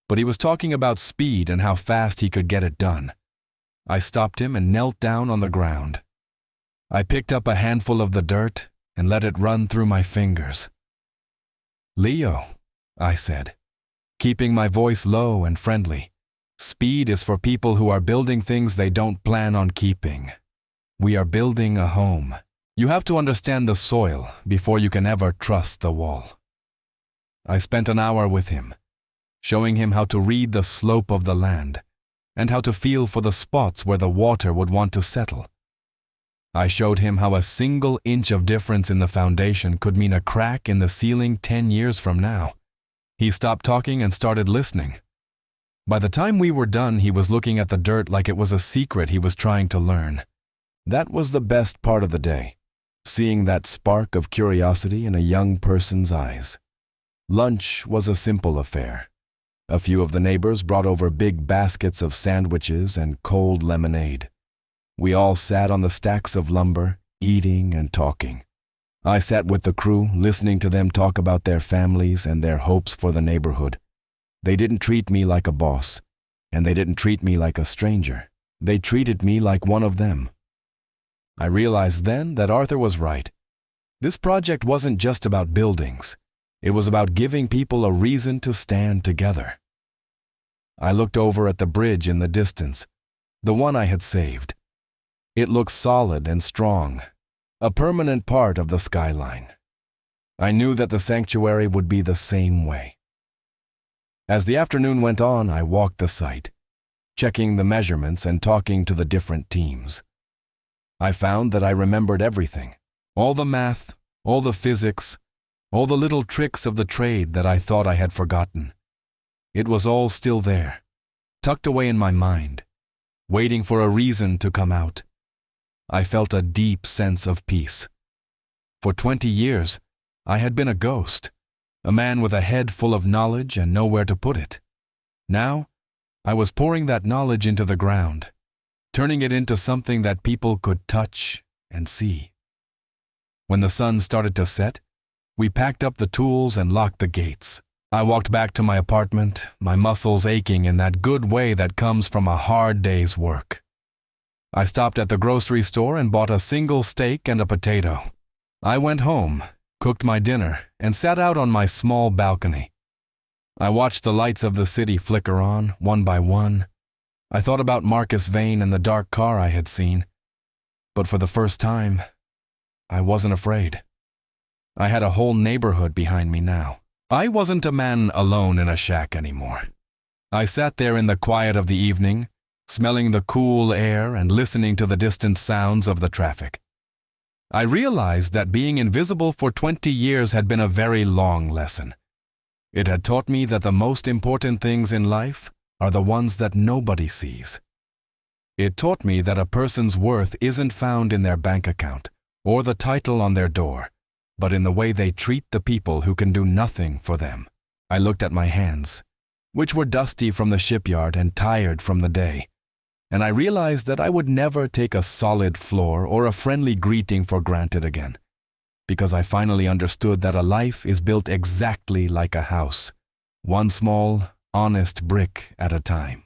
but he was talking about speed and how fast he could get it done. I stopped him and knelt down on the ground. I picked up a handful of the dirt and let it run through my fingers. "Leo," I said, keeping my voice low and friendly, "speed is for people who are building things they don't plan on keeping. We are building a home. You have to understand the soil before you can ever trust the wall." I spent an hour with him, showing him how to read the slope of the land and how to feel for the spots where the water would want to settle. I showed him how a single inch of difference in the foundation could mean a crack in the ceiling 10 years from now. He stopped talking and started listening. By the time we were done, he was looking at the dirt like it was a secret he was trying to learn. That was the best part of the day, seeing that spark of curiosity in a young person's eyes. Lunch was a simple affair. A few of the neighbors brought over big baskets of sandwiches and cold lemonade. We all sat on the stacks of lumber, eating and talking. I sat with the crew, listening to them talk about their families and their hopes for the neighborhood. They didn't treat me like a boss, and they didn't treat me like a stranger. They treated me like one of them. I realized then that Arthur was right. This project wasn't just about buildings. It was about giving people a reason to stand together. I looked over at the bridge in the distance, the one I had saved. It looked solid and strong, a permanent part of the skyline. I knew that the sanctuary would be the same way. As the afternoon went on, I walked the site, checking the measurements and talking to the different teams. I found that I remembered everything, all the math, all the physics, all the little tricks of the trade that I thought I had forgotten. It was all still there, tucked away in my mind, waiting for a reason to come out. I felt a deep sense of peace. For 20 years, I had been a ghost, a man with a head full of knowledge and nowhere to put it. Now, I was pouring that knowledge into the ground, turning it into something that people could touch and see. When the sun started to set, we packed up the tools and locked the gates. I walked back to my apartment, my muscles aching in that good way that comes from a hard day's work. I stopped at the grocery store and bought a single steak and a potato. I went home, cooked my dinner, and sat out on my small balcony. I watched the lights of the city flicker on, one by one. I thought about Marcus Vane and the dark car I had seen. But for the first time, I wasn't afraid. I had a whole neighborhood behind me now. I wasn't a man alone in a shack anymore. I sat there in the quiet of the evening, smelling the cool air and listening to the distant sounds of the traffic. I realized that being invisible for 20 years had been a very long lesson. It had taught me that the most important things in life are the ones that nobody sees. It taught me that a person's worth isn't found in their bank account or the title on their door, but in the way they treat the people who can do nothing for them. I looked at my hands, which were dusty from the shipyard and tired from the day, and I realized that I would never take a solid floor or a friendly greeting for granted again, because I finally understood that a life is built exactly like a house, one small, honest brick at a time.